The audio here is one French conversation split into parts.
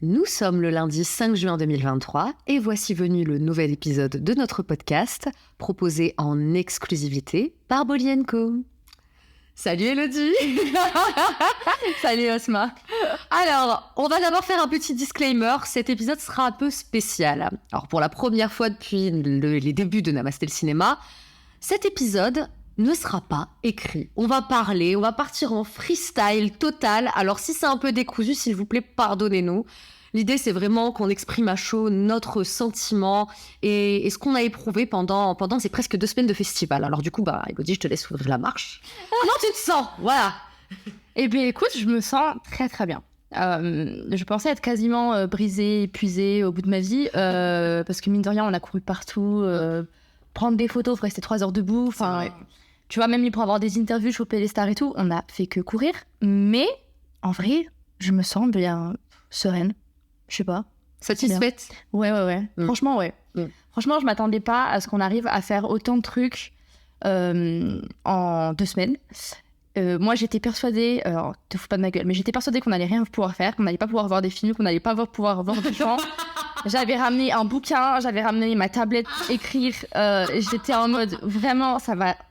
Nous sommes le lundi 5 juin 2023 et voici venu le nouvel épisode de notre podcast proposé en exclusivité par Bolly & Co. Salut Elodie. Salut Asma. Alors, on va d'abord faire un petit disclaimer. Cet épisode sera un peu spécial. Alors, pour la première fois depuis les débuts de Namasté le cinéma, cet épisode ne sera pas écrit. On va parler, on va partir en freestyle total. Alors, si c'est un peu décousu, s'il vous plaît, pardonnez-nous. L'idée, c'est vraiment qu'on exprime à chaud notre sentiment et ce qu'on a éprouvé pendant ces presque 2 semaines de festival. Alors du coup, Elodie, je te laisse ouvrir la marche. Comment tu te sens ? Voilà. Eh bien, écoute, je me sens très très bien. Je pensais être quasiment brisée, épuisée au bout de ma vie, parce que mine de rien, on a couru partout, prendre des photos, faut rester 3 heures debout. Enfin, tu vois, même pour avoir des interviews, choper les stars et tout, on a fait que courir. Mais en vrai, je me sens bien sereine. Je sais pas. Satisfaite ? Ouais. Franchement, ouais. Franchement, je m'attendais pas à ce qu'on arrive à faire autant de trucs en 2 semaines. Moi, j'étais persuadée, alors te fous pas de ma gueule, mais j'étais persuadée qu'on allait rien pouvoir faire, qu'on n'allait pas pouvoir voir des films, qu'on n'allait pas pouvoir voir des gens. J'avais ramené un bouquin, j'avais ramené ma tablette écrire. J'étais en mode vraiment,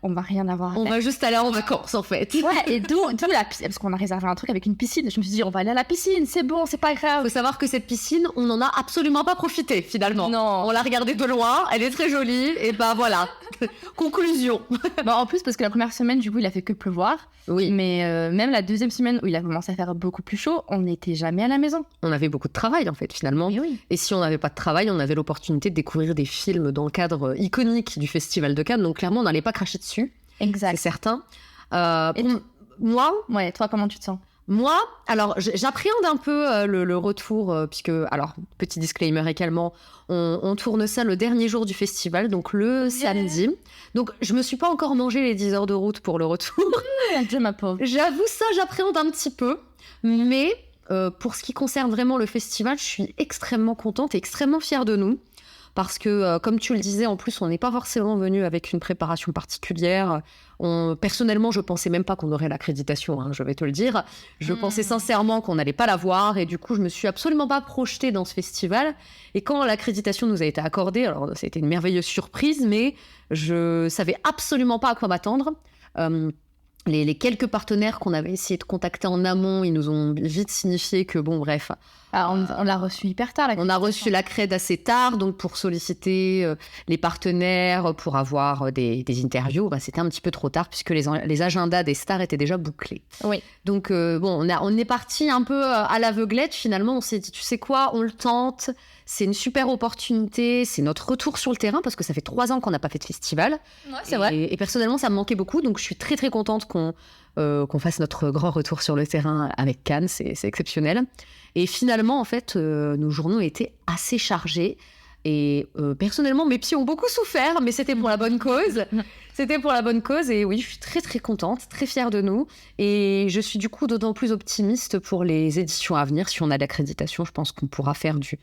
on va rien avoir à faire. On va juste aller en vacances en fait. Ouais, et d'où la piscine, parce qu'on a réservé un truc avec une piscine. Je me suis dit, on va aller à la piscine, c'est bon, c'est pas grave. Faut savoir que cette piscine, on n'en a absolument pas profité finalement. Non. On l'a regardée de loin, elle est très jolie, et voilà. Conclusion. En plus, parce que la première semaine, du coup, il a fait que pleuvoir. Oui. Mais même la deuxième semaine où il a commencé à faire beaucoup plus chaud, on n'était jamais à la maison. On avait beaucoup de travail en fait finalement. Et oui. Et si on n'avait pas de travail, on avait l'opportunité de découvrir des films dans le cadre iconique du Festival de Cannes. Donc clairement, on n'allait pas cracher dessus. Exact. C'est certain. Moi, ouais, toi, comment tu te sens ? Moi, alors j'appréhende un peu le retour, puisque, alors, petit disclaimer également, on tourne ça le dernier jour du festival, donc le samedi. Donc je me suis pas encore mangé les 10 heures de route pour le retour. Dieu, ma pauvre. J'avoue ça, j'appréhende un petit peu, mais pour ce qui concerne vraiment le festival, je suis extrêmement contente et extrêmement fière de nous. Parce que, comme tu le disais, en plus, on n'est pas forcément venu avec une préparation particulière. Personnellement, je pensais même pas qu'on aurait l'accréditation, je vais te le dire. Je pensais sincèrement qu'on n'allait pas l'avoir. Et du coup, je me suis absolument pas projetée dans ce festival. Et quand l'accréditation nous a été accordée, alors ça a été une merveilleuse surprise, mais je savais absolument pas à quoi m'attendre. Les quelques partenaires qu'on avait essayé de contacter en amont, ils nous ont vite signifié que, bon, bref... on l'a reçu hyper tard. On a reçu la crède assez tard, donc pour solliciter les partenaires, pour avoir des interviews, c'était un petit peu trop tard, puisque les agendas des stars étaient déjà bouclés. Oui. Donc, on est parti un peu à l'aveuglette, finalement. On s'est dit, tu sais quoi, on le tente, c'est une super opportunité, c'est notre retour sur le terrain, parce que ça fait 3 ans qu'on n'a pas fait de festival. Ouais, c'est vrai. Et personnellement, ça me manquait beaucoup, donc je suis très très contente qu'on fasse notre grand retour sur le terrain avec Cannes, c'est exceptionnel. Et finalement, en fait, nos journaux étaient assez chargés. Et personnellement, mes pieds ont beaucoup souffert, mais c'était pour la bonne cause. C'était pour la bonne cause. Et oui, je suis très, très contente, très fière de nous. Et je suis du coup d'autant plus optimiste pour les éditions à venir. Si on a l'accréditation, je pense qu'on pourra faire du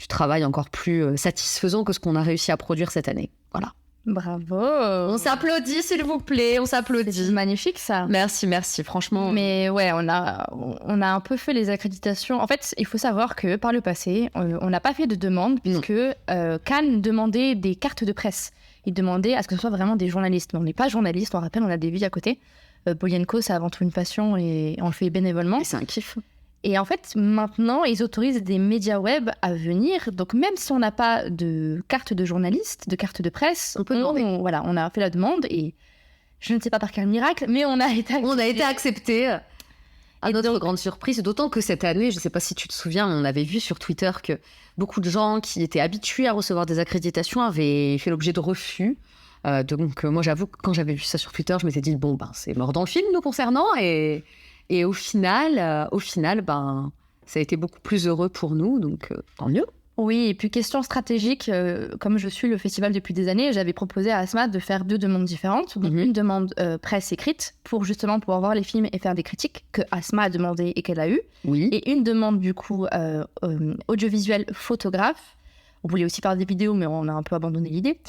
travail encore plus satisfaisant que ce qu'on a réussi à produire cette année. Voilà. Bravo. On s'applaudit, s'il vous plaît, on s'applaudit. C'est magnifique, ça. Merci, franchement. Mais ouais, on a un peu fait les accréditations. En fait, il faut savoir que par le passé, on n'a pas fait de demande, puisque Cannes demandait des cartes de presse. Il demandait à ce que ce soit vraiment des journalistes. Mais on n'est pas journaliste, on rappelle, on a des vies à côté. Bolly & Co, c'est avant tout une passion et on le fait bénévolement. Et c'est un kiff. Et en fait, maintenant, ils autorisent des médias web à venir. Donc, même si on n'a pas de carte de journaliste, de carte de presse, on peut demander. Voilà, on a fait la demande et je ne sais pas par quel miracle, mais on a été accepté. On a été accepté. À notre grande surprise, d'autant que cette année, je ne sais pas si tu te souviens, on avait vu sur Twitter que beaucoup de gens qui étaient habitués à recevoir des accréditations avaient fait l'objet de refus. Donc, moi, j'avoue que quand j'avais vu ça sur Twitter, je m'étais dit, c'est mort dans le film nous concernant. Et au final, ça a été beaucoup plus heureux pour nous, donc tant mieux. Oui, et puis question stratégique, comme je suis le festival depuis des années, j'avais proposé à Asma de faire 2 demandes différentes. Donc une demande presse écrite pour justement pouvoir voir les films et faire des critiques que Asma a demandé et qu'elle a eu. Oui. Et une demande du coup audiovisuelle photographe On voulait aussi faire des vidéos, mais on a un peu abandonné l'idée.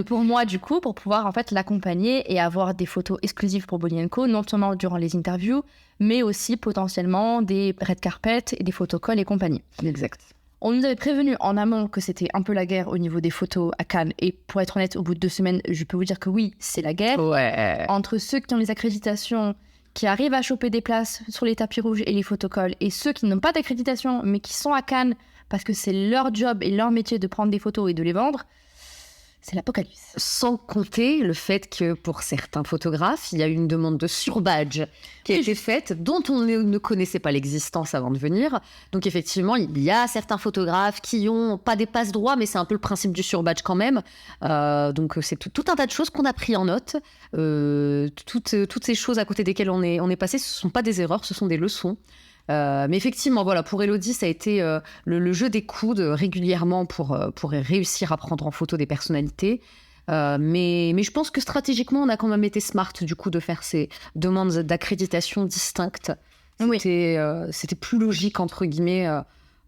Pour moi, du coup, pour pouvoir en fait l'accompagner et avoir des photos exclusives pour Body & Co, non seulement durant les interviews, mais aussi potentiellement des red carpets et des photocalls et compagnie. Exact. On nous avait prévenu en amont que c'était un peu la guerre au niveau des photos à Cannes. Et pour être honnête, au bout de 2 semaines, je peux vous dire que oui, c'est la guerre. Ouais. Entre ceux qui ont les accréditations, qui arrivent à choper des places sur les tapis rouges et les photocalls, et ceux qui n'ont pas d'accréditation, mais qui sont à Cannes parce que c'est leur job et leur métier de prendre des photos et de les vendre, c'est l'apocalypse. Sans compter le fait que pour certains photographes, il y a eu une demande de surbadge qui a été faite, dont on ne connaissait pas l'existence avant de venir. Donc effectivement, il y a certains photographes qui n'ont pas des passe-droits, mais c'est un peu le principe du surbadge quand même. Donc c'est tout un tas de choses qu'on a pris en note. Toutes ces choses à côté desquelles on est passé, ce ne sont pas des erreurs, ce sont des leçons. Mais effectivement, voilà, pour Élodie, ça a été le jeu des coudes régulièrement pour réussir à prendre en photo des personnalités. Mais je pense que stratégiquement, on a quand même été smart du coup de faire ces demandes d'accréditation distinctes. C'était plus logique, entre guillemets,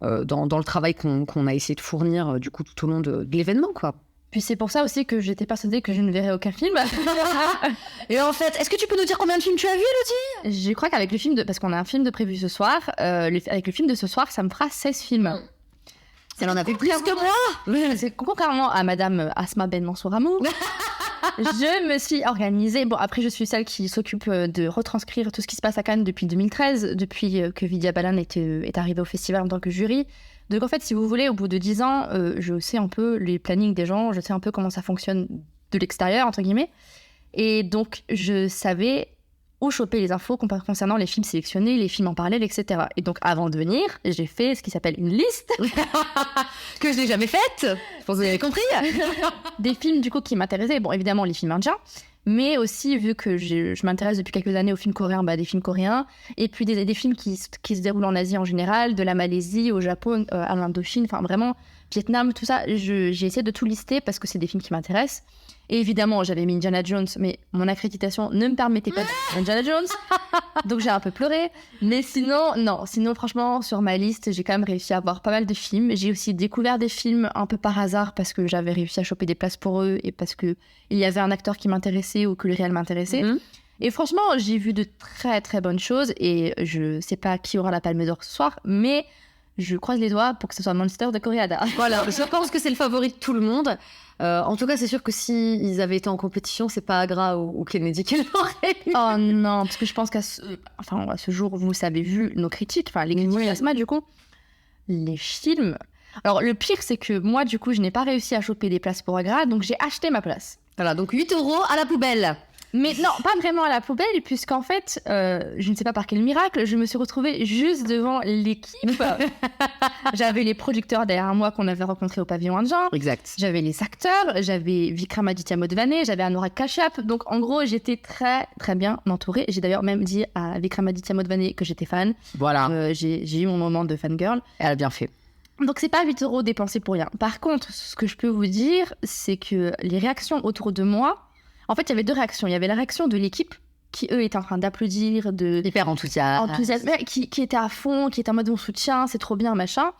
dans le travail qu'on a essayé de fournir du coup tout au long de l'événement, quoi. Puis c'est pour ça aussi que j'étais persuadée que je ne verrais aucun film. Et en fait, est-ce que tu peux nous dire combien de films tu as vu, Élodie ? Je crois qu'avec le film parce qu'on a un film de prévu ce soir, avec le film de ce soir, ça me fera 16 films. Elle en avait plus que moi. C'est contrairement à Madame Asma Ben Mansour-Amou. Je me suis organisée. Bon, après, je suis celle qui s'occupe de retranscrire tout ce qui se passe à Cannes depuis 2013, depuis que Vidya Balan est arrivée au festival en tant que jury. Donc en fait, si vous voulez, au bout de 10 ans, je sais un peu les plannings des gens, je sais un peu comment ça fonctionne de l'extérieur, entre guillemets. Et donc, je savais où choper les infos concernant les films sélectionnés, les films en parallèle, etc. Et donc, avant de venir, j'ai fait ce qui s'appelle une liste. Que je n'ai jamais faite. Je pense que vous avez compris. Des films, du coup, qui m'intéressaient. Bon, évidemment, les films indiens. Mais aussi, vu que je m'intéresse depuis quelques années aux films coréens, des films coréens. Et puis, des films qui se déroulent en Asie en général, de la Malaisie au Japon, à l'Indochine. Enfin, vraiment, Vietnam, tout ça. J'ai essayé de tout lister parce que c'est des films qui m'intéressent. Et évidemment, j'avais mis Indiana Jones, mais mon accréditation ne me permettait pas de mettre Indiana Jones. Donc, j'ai un peu pleuré. Mais sinon, non. Sinon, franchement, sur ma liste, j'ai quand même réussi à voir pas mal de films. J'ai aussi découvert des films un peu par hasard parce que j'avais réussi à choper des places pour eux et parce qu'il y avait un acteur qui m'intéressait ou que le réel m'intéressait. Et franchement, j'ai vu de très, très bonnes choses. Et je sais pas qui aura la Palme d'Or ce soir, mais je croise les doigts pour que ce soit Monster de Koreeda. Voilà, je pense que c'est le favori de tout le monde. En tout cas, c'est sûr que s'ils avaient été en compétition, c'est pas Agra ou Kennedy qui l'auraient eu. Oh non, parce que je pense qu'à ce jour, vous avez vu nos critiques, enfin les critiques d'Asma, du coup, les films. Alors, le pire, c'est que moi, du coup, je n'ai pas réussi à choper des places pour Agra, donc j'ai acheté ma place. Voilà, donc 8 € à la poubelle. Mais non, pas vraiment à la poubelle, puisqu'en fait, je ne sais pas par quel miracle, je me suis retrouvée juste devant l'équipe. J'avais les producteurs derrière moi qu'on avait rencontrés au pavillon indien. Exact. J'avais les acteurs, j'avais Vikramaditya Modvane, j'avais Anurag Kashyap. Donc en gros, j'étais très très bien entourée. J'ai d'ailleurs même dit à Vikramaditya Modvane que j'étais fan. Voilà. J'ai eu mon moment de fangirl. Elle a bien fait. Donc c'est pas 8 € dépensés pour rien. Par contre, ce que je peux vous dire, c'est que les réactions autour de moi... En fait, il y avait 2 réactions. Il y avait la réaction de l'équipe, qui, eux, étaient en train d'applaudir, hyper enthousiaste, qui était à fond, qui était en mode on soutient, c'est trop bien, machin.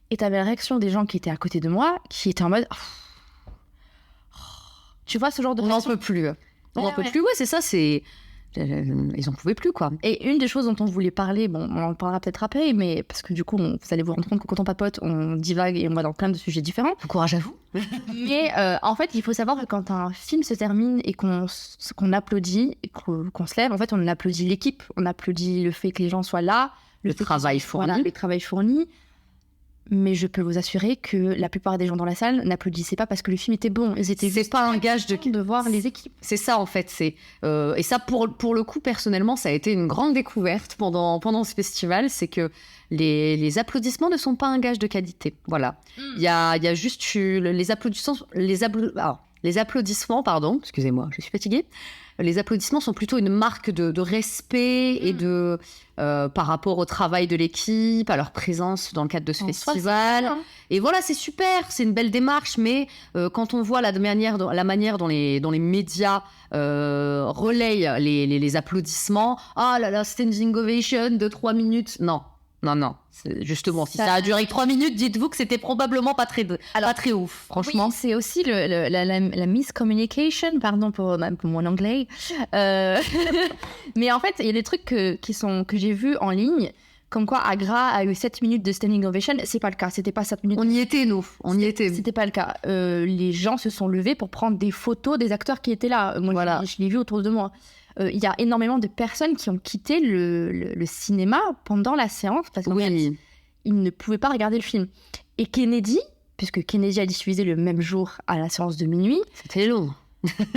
Et tu avais la réaction des gens qui étaient à côté de moi, qui étaient en mode... Tu vois, ce genre de... On n'en peut plus. On n'en peut plus, ouais, c'est ça, c'est... Ils en pouvaient plus, quoi. Et une des choses dont on voulait parler, bon, on en parlera peut-être après, mais parce que du coup, vous allez vous rendre compte que quand on papote, on divague et on va dans plein de sujets différents. Courage à vous. Mais en fait, il faut savoir que quand un film se termine et qu'on applaudit, et qu'on se lève, en fait, on applaudit l'équipe, on applaudit le fait que les gens soient là, le travail fourni. Voilà, le travail fourni. Mais je peux vous assurer que la plupart des gens dans la salle n'applaudissaient pas parce que le film était bon. C'est pas un gage de voir les équipes. C'est ça en fait. Et ça pour le coup personnellement, ça a été une grande découverte pendant ce festival, c'est que les applaudissements ne sont pas un gage de qualité. Voilà. Il y a juste eu les applaudissements, pardon. Excusez-moi, je suis fatiguée. Les applaudissements sont plutôt une marque de respect et par rapport au travail de l'équipe, à leur présence dans le cadre de ce festival. Et voilà, c'est super, c'est une belle démarche, mais quand on voit la manière dont les médias relayent les applaudissements, ah là là, standing ovation de 3 minutes, non. Non. Justement, si ça a duré 3 minutes, dites-vous que c'était probablement pas très ouf, franchement. Oui, c'est aussi la miscommunication, pardon pour mon anglais. Mais en fait, il y a des trucs que j'ai vus en ligne, comme quoi Agra a eu 7 minutes de standing ovation. C'est pas le cas, c'était pas 7 minutes. On y était, nous. C'était pas le cas. Les gens se sont levés pour prendre des photos des acteurs qui étaient là. Moi, voilà. Je l'ai vu autour de moi. Il y a énormément de personnes qui ont quitté le cinéma pendant la séance parce qu'ils ne pouvaient pas regarder le film. Et Kennedy, puisque Kennedy a diffusé le même jour à la séance de minuit. C'était long.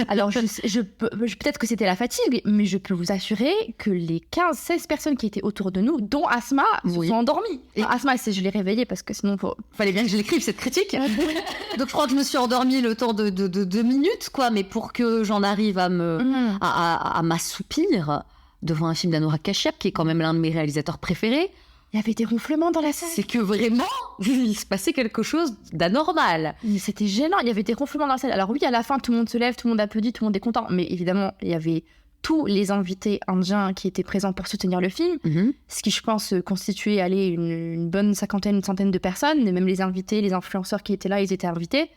Alors, peut-être que c'était la fatigue, mais je peux vous assurer que les 15-16 personnes qui étaient autour de nous, dont Asma, se sont endormies. Et Asma, je l'ai réveillée parce que sinon... Fallait bien que je l'écrive, cette critique. Donc, je crois que je me suis endormie le temps de 2 minutes, quoi. Mais pour que j'en arrive à m'assoupir devant un film d'Anurag Kashyap, qui est quand même l'un de mes réalisateurs préférés, il y avait des ronflements dans la salle. C'est que vraiment, il se passait quelque chose d'anormal. Mais c'était gênant, il y avait des ronflements dans la salle. Alors oui, à la fin, tout le monde se lève, tout le monde applaudit, tout le monde est content. Mais évidemment, il y avait tous les invités indiens qui étaient présents pour soutenir le film. Ce qui, je pense, constituait une bonne cinquantaine, une centaine de personnes. Et même les invités, les influenceurs qui étaient là, ils étaient invités.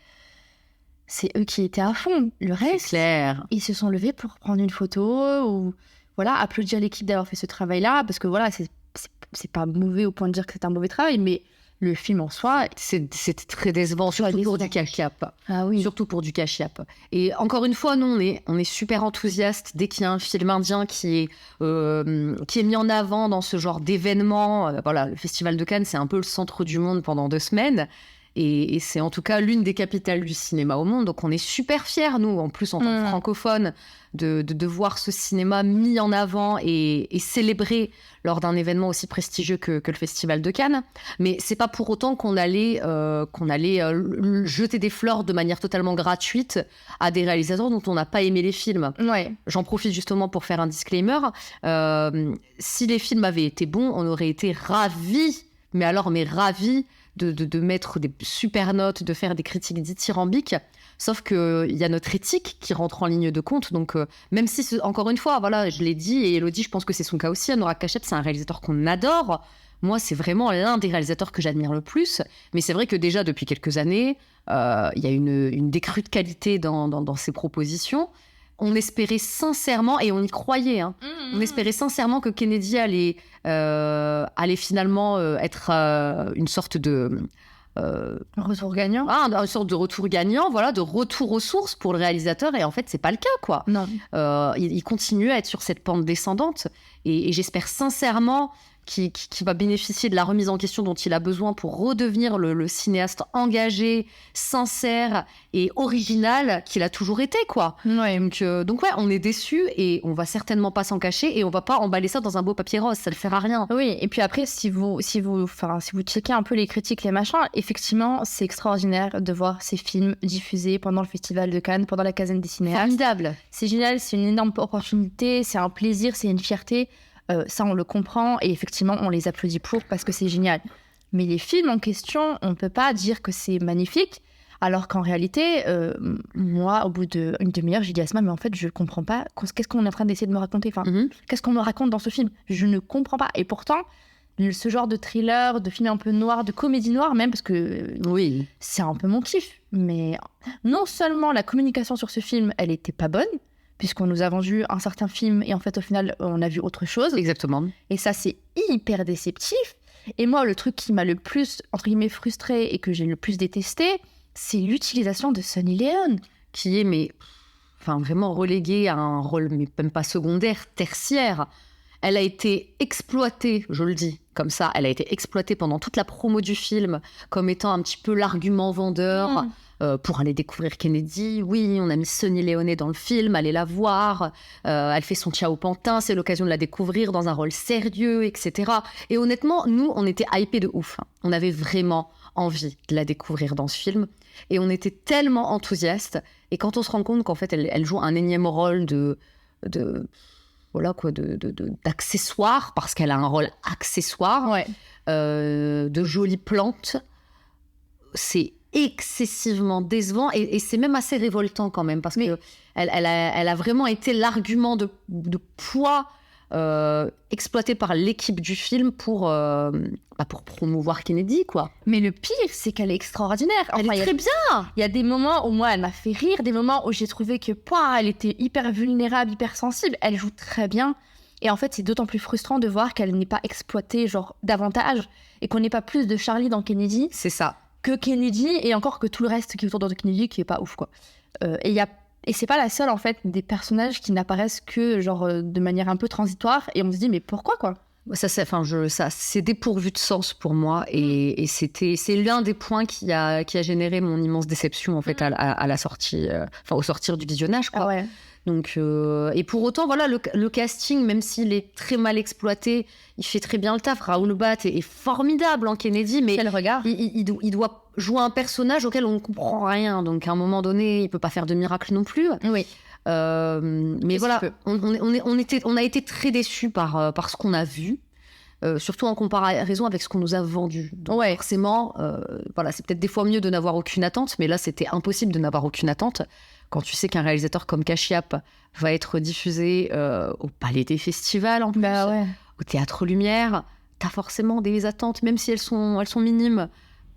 C'est eux qui étaient à fond. Le reste, clair. Ils se sont levés pour prendre une photo ou applaudir l'équipe d'avoir fait ce travail-là. Parce que voilà, c'est pas mauvais au point de dire que c'est un mauvais travail, mais le film en soi... C'était très décevant, surtout pour du Kashyap. Ah oui. Surtout pour du Kashyap. Et encore une fois, nous, on est super enthousiastes dès qu'il y a un film indien qui est mis en avant dans ce genre d'événement. Voilà, le Festival de Cannes, c'est un peu le centre du monde pendant 2 semaines. Et c'est en tout cas l'une des capitales du cinéma au monde. Donc on est super fiers, nous, en plus en tant que francophones, de voir ce cinéma mis en avant et célébré lors d'un événement aussi prestigieux que le Festival de Cannes. Mais c'est pas pour autant qu'on allait jeter des fleurs de manière totalement gratuite à des réalisateurs dont on n'a pas aimé les films. Ouais. J'en profite justement pour faire un disclaimer. Si les films avaient été bons, on aurait été ravis, mais ravis de mettre des super notes, de faire des critiques dithyrambiques. Sauf qu'il y a notre éthique qui rentre en ligne de compte. Donc, même si, encore une fois, voilà, je l'ai dit, et Elodie, je pense que c'est son cas aussi, Anurag Kashyap, c'est un réalisateur qu'on adore. Moi, c'est vraiment l'un des réalisateurs que j'admire le plus. Mais c'est vrai que déjà, depuis quelques années, il y a une décrue de qualité dans ses propositions. On espérait sincèrement, et on y croyait, on espérait sincèrement que Kennedy allait finalement être une sorte de... retour gagnant. Une sorte de retour gagnant, voilà, de retour aux sources pour le réalisateur. Et en fait, c'est pas le cas, quoi. Non. Il continue à être sur cette pente descendante. Et j'espère sincèrement qu'il va bénéficier de la remise en question dont il a besoin pour redevenir le cinéaste engagé, sincère et original qu'il a toujours été, quoi. Ouais. Donc ouais, on est déçus et on va certainement pas s'en cacher et on va pas emballer ça dans un beau papier rose, ça ne sert à rien. Oui, et puis après, si vous checkez un peu les critiques, les machins, effectivement, c'est extraordinaire de voir ces films diffusés pendant le Festival de Cannes, pendant la quinzaine des cinéastes. Formidable. C'est génial, c'est une énorme opportunité, c'est un plaisir, c'est une fierté. Ça, on le comprend et effectivement, on les applaudit parce que c'est génial. Mais les films en question, on ne peut pas dire que c'est magnifique, alors qu'en réalité, moi, au bout d'une demi-heure, j'ai dit à Asma, mais en fait, je ne comprends pas. Qu'est-ce qu'on est en train d'essayer de me raconter ? Qu'est-ce qu'on me raconte dans ce film ? Je ne comprends pas. Et pourtant, ce genre de thriller, de film un peu noir, de comédie noire même, parce que oui, c'est un peu mon kiff. Mais non seulement la communication sur ce film, elle n'était pas bonne, puisqu'on nous a vendu un certain film et en fait, au final, on a vu autre chose. Exactement. Et ça, c'est hyper déceptif. Et moi, le truc qui m'a le plus, entre guillemets, frustrée et que j'ai le plus détesté, c'est l'utilisation de Sunny Leone. Qui est, vraiment reléguée à un rôle, mais même pas secondaire, tertiaire. Elle a été exploitée, je le dis comme ça, elle a été exploitée pendant toute la promo du film comme étant un petit peu l'argument vendeur. Pour aller découvrir Kennedy. Oui, on a mis Sunny Leone dans le film, allez la voir. Elle fait son Ciao Pantin, c'est l'occasion de la découvrir dans un rôle sérieux, etc. Et honnêtement, nous, on était hypés de ouf. On avait vraiment envie de la découvrir dans ce film. Et on était tellement enthousiastes. Et quand on se rend compte qu'en fait, elle joue un énième rôle d'accessoire, parce qu'elle a un rôle accessoire, de jolie plante, c'est excessivement décevant et c'est même assez révoltant quand même parce que elle a vraiment été l'argument de poids exploité par l'équipe du film pour promouvoir Kennedy, quoi. Mais le pire, c'est qu'elle est extraordinaire. Elle est très bien. Il y a des moments où moi, elle m'a fait rire, des moments où j'ai trouvé que elle était hyper vulnérable, hyper sensible. Elle joue très bien. Et en fait, c'est d'autant plus frustrant de voir qu'elle n'est pas exploitée genre davantage et qu'on n'ait pas plus de Charlie dans Kennedy. C'est ça. Que Kennedy et encore que tout le reste qui est autour de Kennedy qui est pas ouf, quoi. Et c'est pas la seule, en fait, des personnages qui n'apparaissent que genre de manière un peu transitoire et on se dit mais pourquoi, quoi. Ça, c'est dépourvu de sens pour moi et c'est l'un des points qui a généré mon immense déception en fait à la sortie, au sortir du visionnage, quoi. Ah ouais. Donc et pour autant voilà le casting, même s'il est très mal exploité, il fait très bien le taf. Raoul Bat est formidable en Kennedy, mais quel regard. Il doit jouer un personnage auquel on ne comprend rien, donc à un moment donné il peut pas faire de miracle non plus. Oui. Mais voilà, on a été très déçus par ce qu'on a vu, surtout en comparaison avec ce qu'on nous a vendu. Donc forcément, voilà, c'est peut-être des fois mieux de n'avoir aucune attente, mais là c'était impossible de n'avoir aucune attente. Quand tu sais qu'un réalisateur comme Cachiap va être diffusé au Palais des Festivals, en plus, au Théâtre Lumière, t'as forcément des attentes, même si elles sont minimes.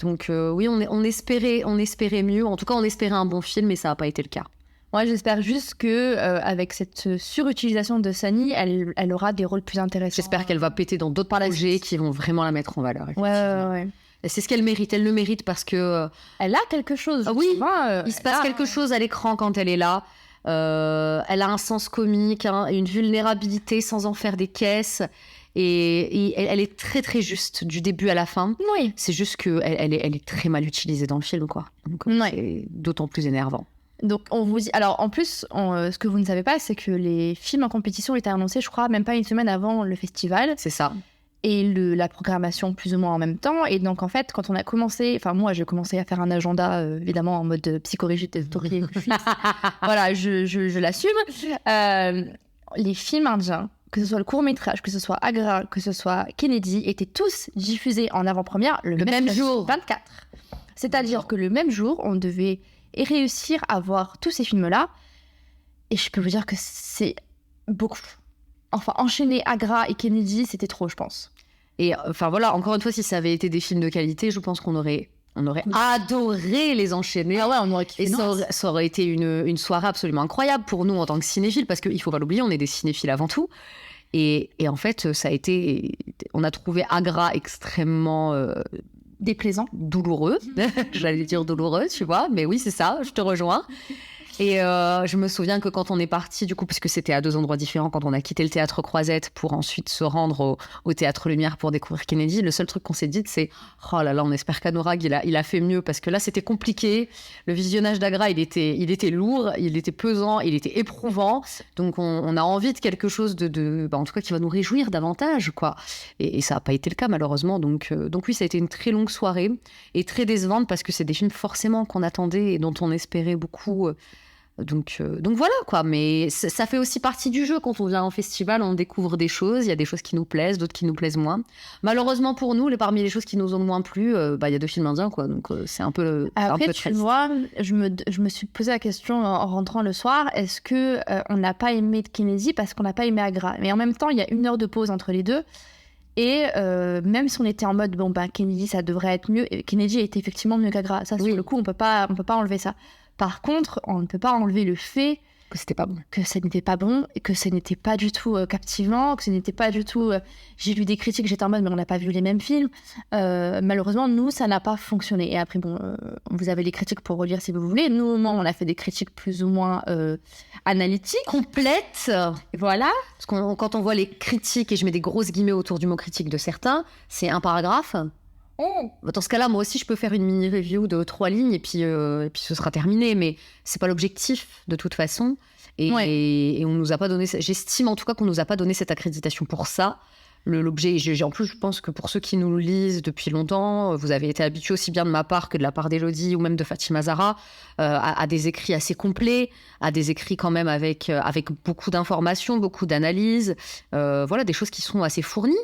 Donc oui, on espérait mieux. En tout cas, on espérait un bon film, mais ça n'a pas été le cas. Moi, j'espère juste que avec cette surutilisation de Sani, elle aura des rôles plus intéressants. J'espère qu'elle va péter dans d'autres projets qui vont vraiment la mettre en valeur. Ouais. Et c'est ce qu'elle mérite. Elle le mérite parce que elle a quelque chose. Oui, il se passe quelque chose à l'écran quand elle est là. Elle a un sens comique, une vulnérabilité sans en faire des caisses. Et elle est très très juste du début à la fin. Oui. C'est juste qu'elle est très mal utilisée dans le film, quoi. Donc c'est d'autant plus énervant. Donc on vous dit, alors en plus, ce que vous ne savez pas, c'est que les films en compétition étaient annoncés, je crois, même pas une semaine avant le festival. C'est ça. Et la programmation plus ou moins en même temps. Et donc en fait, quand on a commencé, enfin moi j'ai commencé à faire un agenda évidemment en mode psychorigide et voilà, je l'assume. Les films indiens, que ce soit le court-métrage, que ce soit Agra, que ce soit Kennedy, étaient tous diffusés en avant-première le même jour, 24. C'est-à-dire que le même jour, on devait réussir à voir tous ces films-là. Et je peux vous dire que c'est beaucoup. Enfin, enchaîner Agra et Kennedy, c'était trop, je pense. Et enfin voilà, encore une fois, si ça avait été des films de qualité, je pense qu'on aurait adoré les enchaîner. Ah ouais, on aurait kiffé. Et ça aurait été une soirée absolument incroyable pour nous en tant que cinéphiles, parce qu'il faut pas l'oublier, on est des cinéphiles avant tout. Et en fait, on a trouvé Agra extrêmement déplaisant, douloureux. J'allais dire douloureux, tu vois, mais oui, c'est ça, je te rejoins. Et je me souviens que quand on est parti, du coup, parce que c'était à 2 endroits différents, quand on a quitté le théâtre Croisette pour ensuite se rendre au théâtre Lumière pour découvrir Kennedy, le seul truc qu'on s'est dit, c'est « Oh là là, on espère qu'Anourag, il a fait mieux », parce que là, c'était compliqué. Le visionnage d'Agra, il était lourd, il était pesant, il était éprouvant. Donc, on a envie de quelque chose en tout cas, qui va nous réjouir davantage, quoi. Et ça n'a pas été le cas, malheureusement. Donc oui, ça a été une très longue soirée et très décevante, parce que c'est des films forcément qu'on attendait et dont on espérait beaucoup. Donc voilà, quoi. Mais ça fait aussi partie du jeu. Quand on vient en festival, on découvre des choses. Il y a des choses qui nous plaisent, d'autres qui nous plaisent moins. Malheureusement pour nous, parmi les choses qui nous ont moins plu, il y a 2 films indiens, quoi. Donc c'est un peu Après, tu vois, je me suis posé la question en rentrant le soir, est-ce que on n'a pas aimé Kennedy parce qu'on n'a pas aimé Agra? Mais en même temps, il y a 1 heure de pause entre les deux. Et même si on était en mode, Kennedy, ça devrait être mieux. Kennedy était effectivement mieux qu'Agra. Ça, sur le coup, on peut pas enlever ça. Par contre, on ne peut pas enlever le fait que c'était pas bon, que ça n'était pas bon, et que ça n'était pas du tout captivant, que ce n'était pas du tout. J'ai lu des critiques, j'étais en mode, mais on n'a pas vu les mêmes films. Malheureusement, nous, ça n'a pas fonctionné. Et après, vous avez les critiques pour relire si vous voulez. Nous, au moins, on a fait des critiques plus ou moins analytiques, complètes. Voilà. Parce que quand on voit les critiques, et je mets des grosses guillemets autour du mot critique de certains, c'est un paragraphe. Dans ce cas-là, moi aussi, je peux faire une mini-review de 3 lignes et puis ce sera terminé. Mais c'est pas l'objectif de toute façon. Et on nous a pas donné. J'estime en tout cas qu'on nous a pas donné cette accréditation pour ça. L'objet. En plus, je pense que pour ceux qui nous lisent depuis longtemps, vous avez été habitués aussi bien de ma part que de la part d'Élodie ou même de Fatima Zahra à des écrits assez complets, à des écrits quand même avec beaucoup d'informations, beaucoup d'analyses. Voilà, des choses qui sont assez fournies.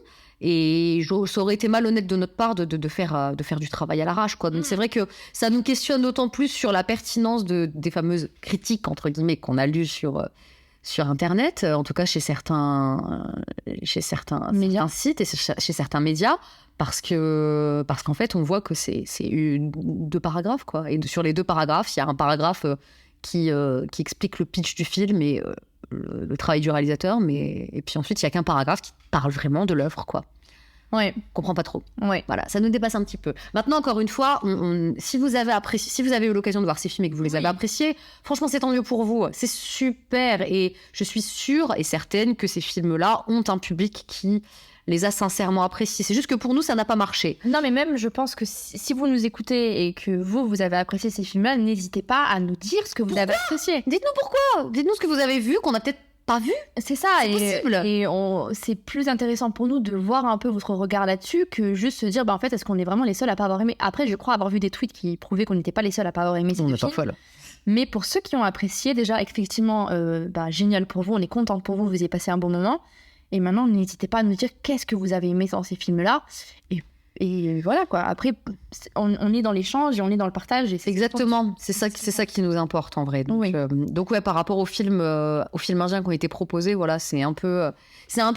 Et ça aurait été malhonnête de notre part de faire du travail à l'arrache, quoi. Donc c'est vrai que ça nous questionne d'autant plus sur la pertinence des fameuses critiques, entre guillemets, qu'on a lues sur sur Internet, en tout cas chez certains sites et chez certains médias, parce qu'en fait, on voit que c'est 2 paragraphes, quoi. Et sur les 2 paragraphes, il y a un paragraphe qui explique le pitch du film et le travail du réalisateur, et puis ensuite, il n'y a qu'un paragraphe qui parle vraiment de l'œuvre, quoi. Ouais. On comprend pas trop. Ouais. Voilà, ça nous dépasse un petit peu. Maintenant, encore une fois, si vous avez apprécié, si vous avez eu l'occasion de voir ces films et que vous les avez appréciés, franchement, c'est tant mieux pour vous. C'est super. Et je suis sûre et certaine que ces films-là ont un public qui les a sincèrement appréciés. C'est juste que pour nous, ça n'a pas marché. Non, mais même, je pense que si vous nous écoutez et que vous avez apprécié ces films-là, n'hésitez pas à nous dire ce que vous avez apprécié. Dites-nous pourquoi. Dites-nous ce que vous avez vu, qu'on a peut-être pas vu. C'est ça, C'est possible. Et c'est plus intéressant pour nous de voir un peu votre regard là-dessus que juste se dire, en fait, est-ce qu'on est vraiment les seuls à pas avoir aimé? Après, je crois avoir vu des tweets qui prouvaient qu'on n'était pas les seuls à pas avoir aimé ces deux films. Mais pour ceux qui ont apprécié, déjà, effectivement, génial pour vous, on est contente pour vous, vous ayez passé un bon moment. Et maintenant, n'hésitez pas à nous dire qu'est-ce que vous avez aimé dans ces films-là. Et voilà, quoi. Après, on est dans l'échange et on est dans le partage. Et exactement, c'est ça qui nous importe en vrai. Donc ouais, par rapport aux films indiens qui ont été proposés, voilà, c'est un peu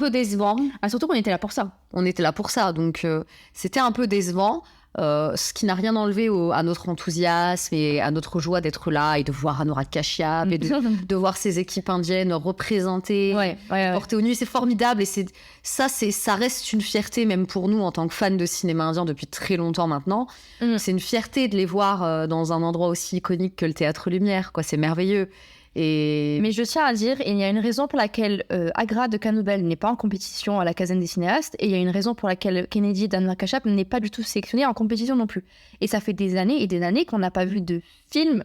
décevant. Surtout qu'on était là pour ça. On était là pour ça, donc c'était un peu décevant. Ce qui n'a rien enlevé à notre enthousiasme et à notre joie d'être là et de voir Anurag Kashyap et de voir ces équipes indiennes représentées, portées aux nues. C'est formidable et ça reste une fierté même pour nous en tant que fans de cinéma indien depuis très longtemps maintenant. C'est une fierté de les voir dans un endroit aussi iconique que le Théâtre Lumière, quoi. C'est merveilleux. Mais je tiens à dire, il y a une raison pour laquelle Agra de Kanubel n'est pas en compétition à la Kazan des cinéastes, et il y a une raison pour laquelle Kennedy d'Anurag Kashyap n'est pas du tout sélectionné en compétition non plus. Et ça fait des années et des années qu'on n'a pas vu de film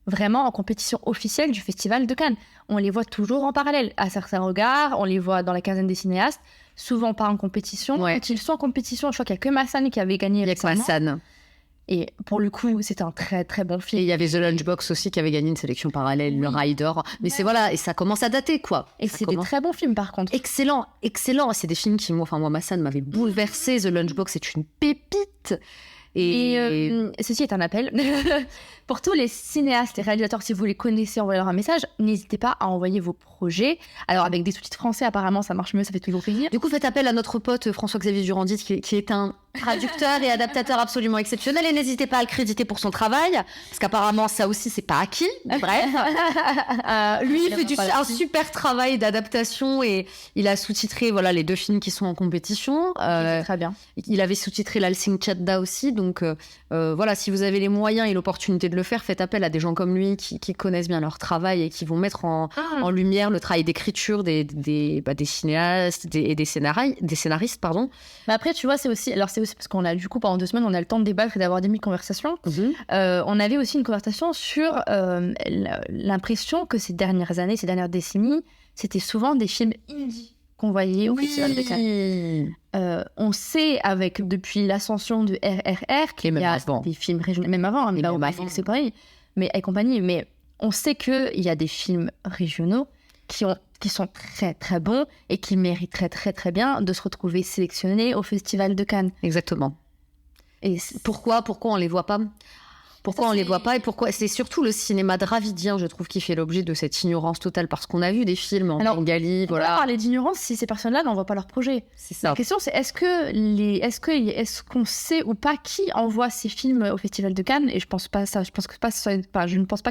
vraiment en compétition officielle du Festival de Cannes. On les voit toujours en parallèle. À certains regards, on les voit dans la Kazan des cinéastes, souvent pas en compétition. Quand ils sont en compétition, je crois qu'il n'y a que Massan qui avait gagné récemment. Il y a que Massan. Et pour le coup, c'était un très très bon film. Et il y avait The Lunchbox aussi qui avait gagné une sélection parallèle, le Rider. Mais c'est voilà, et ça commence à dater, quoi. Et c'est des très bons films par contre. Excellent. C'est des films qui, moi, Massan m'avait bouleversé. The Lunchbox, c'est une pépite. Et ceci est un appel pour tous les cinéastes et réalisateurs, si vous les connaissez, envoyez-leur un message. N'hésitez pas à envoyer vos projets. Alors avec des sous-titres français, apparemment, ça marche mieux, ça fait toujours plaisir. Du coup, faites appel à notre pote François-Xavier Durandit, qui est un traducteur et adaptateur absolument exceptionnel. Et n'hésitez pas à le créditer pour son travail, parce qu'apparemment, ça aussi, c'est pas acquis. Bref. Lui, il fait un super travail d'adaptation et il a sous-titré les 2 films qui sont en compétition. Très bien. Il avait sous-titré Lalsing Chadda aussi. Donc voilà, si vous avez les moyens et l'opportunité de le faire, faites appel à des gens comme lui qui connaissent bien leur travail et qui vont mettre en lumière le travail d'écriture des cinéastes et des scénaristes, pardon. Mais après, tu vois, c'est aussi parce qu'on a du coup pendant 2 semaines, on a le temps de débattre et d'avoir des mini-conversations. On avait aussi une conversation sur l'impression que ces dernières années, ces dernières décennies, c'était souvent des films indie qu'on voyait au Festival de Cannes. On sait depuis l'ascension de RRR qu'il y a des films régionaux, même avant, c'est pareil, mais et compagnie. Mais on sait qu'il y a des films régionaux qui sont très très bons et qui méritent très très très bien de se retrouver sélectionnés au Festival de Cannes. Exactement. Et pourquoi on les voit pas? Pourquoi on les voit pas et pourquoi? C'est surtout le cinéma dravidien, je trouve, qui fait l'objet de cette ignorance totale, parce qu'on a vu des films en Bengali, voilà. On va parler d'ignorance si ces personnes-là n'envoient pas leur projet. C'est ça. La question, c'est est-ce qu'on sait ou pas qui envoie ces films au Festival de Cannes? Et je ne pense pas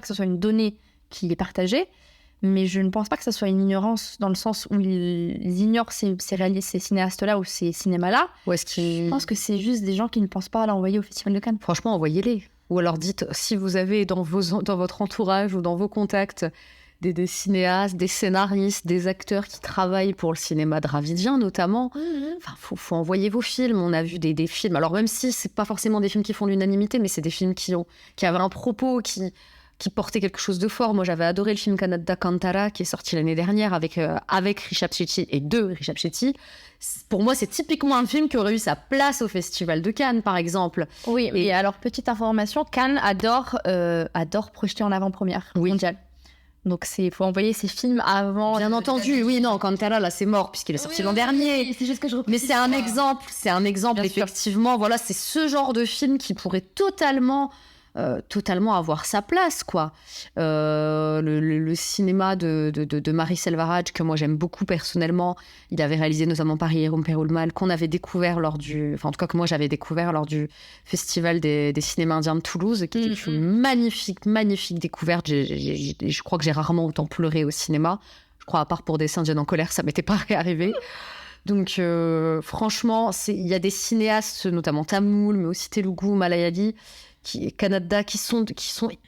que ce soit une donnée qui est partagée. Mais je ne pense pas que ça soit une ignorance dans le sens où ils ignorent ces cinéastes-là ou ces cinémas-là. Je pense que c'est juste des gens qui ne pensent pas à l'envoyer au Festival de Cannes. Franchement, envoyez-les. Ou alors dites, si vous avez dans votre entourage ou dans vos contacts des cinéastes, des scénaristes, des acteurs qui travaillent pour le cinéma dravidien notamment, faut envoyer vos films. On a vu des films, alors même si c'est pas forcément des films qui font l'unanimité, mais c'est des films qui avaient un propos, qui portait quelque chose de fort. Moi, j'avais adoré le film Kannada Kantara qui est sorti l'année dernière avec Rishabh Shetty et de Rishabh Shetty. Pour moi, c'est typiquement un film qui aurait eu sa place au Festival de Cannes, par exemple. Oui, et alors, petite information, Cannes adore projeter en avant-première mondiale. Donc, il faut envoyer ces films avant... Bien entendu, oui, non, Kantara, là, c'est mort, puisqu'il est sorti l'an dernier. C'est juste que je Mais c'est un exemple, effectivement. Voilà, c'est ce genre de film qui pourrait totalement totalement avoir sa place, quoi. Le cinéma de Maris Selvaraj, que moi j'aime beaucoup personnellement, il avait réalisé notamment Paris Héroum Mal, qu'on avait découvert en tout cas que moi j'avais découvert lors du Festival des cinémas indiens de Toulouse, qui était une magnifique découverte. Je crois que j'ai rarement autant pleuré au cinéma. Je crois, à part pour Des Indiennes en colère, ça m'était pas réarrivé. Donc, franchement, il y a des cinéastes, notamment Tamoul, mais aussi Telugu, Malayali, Kannada, qui sont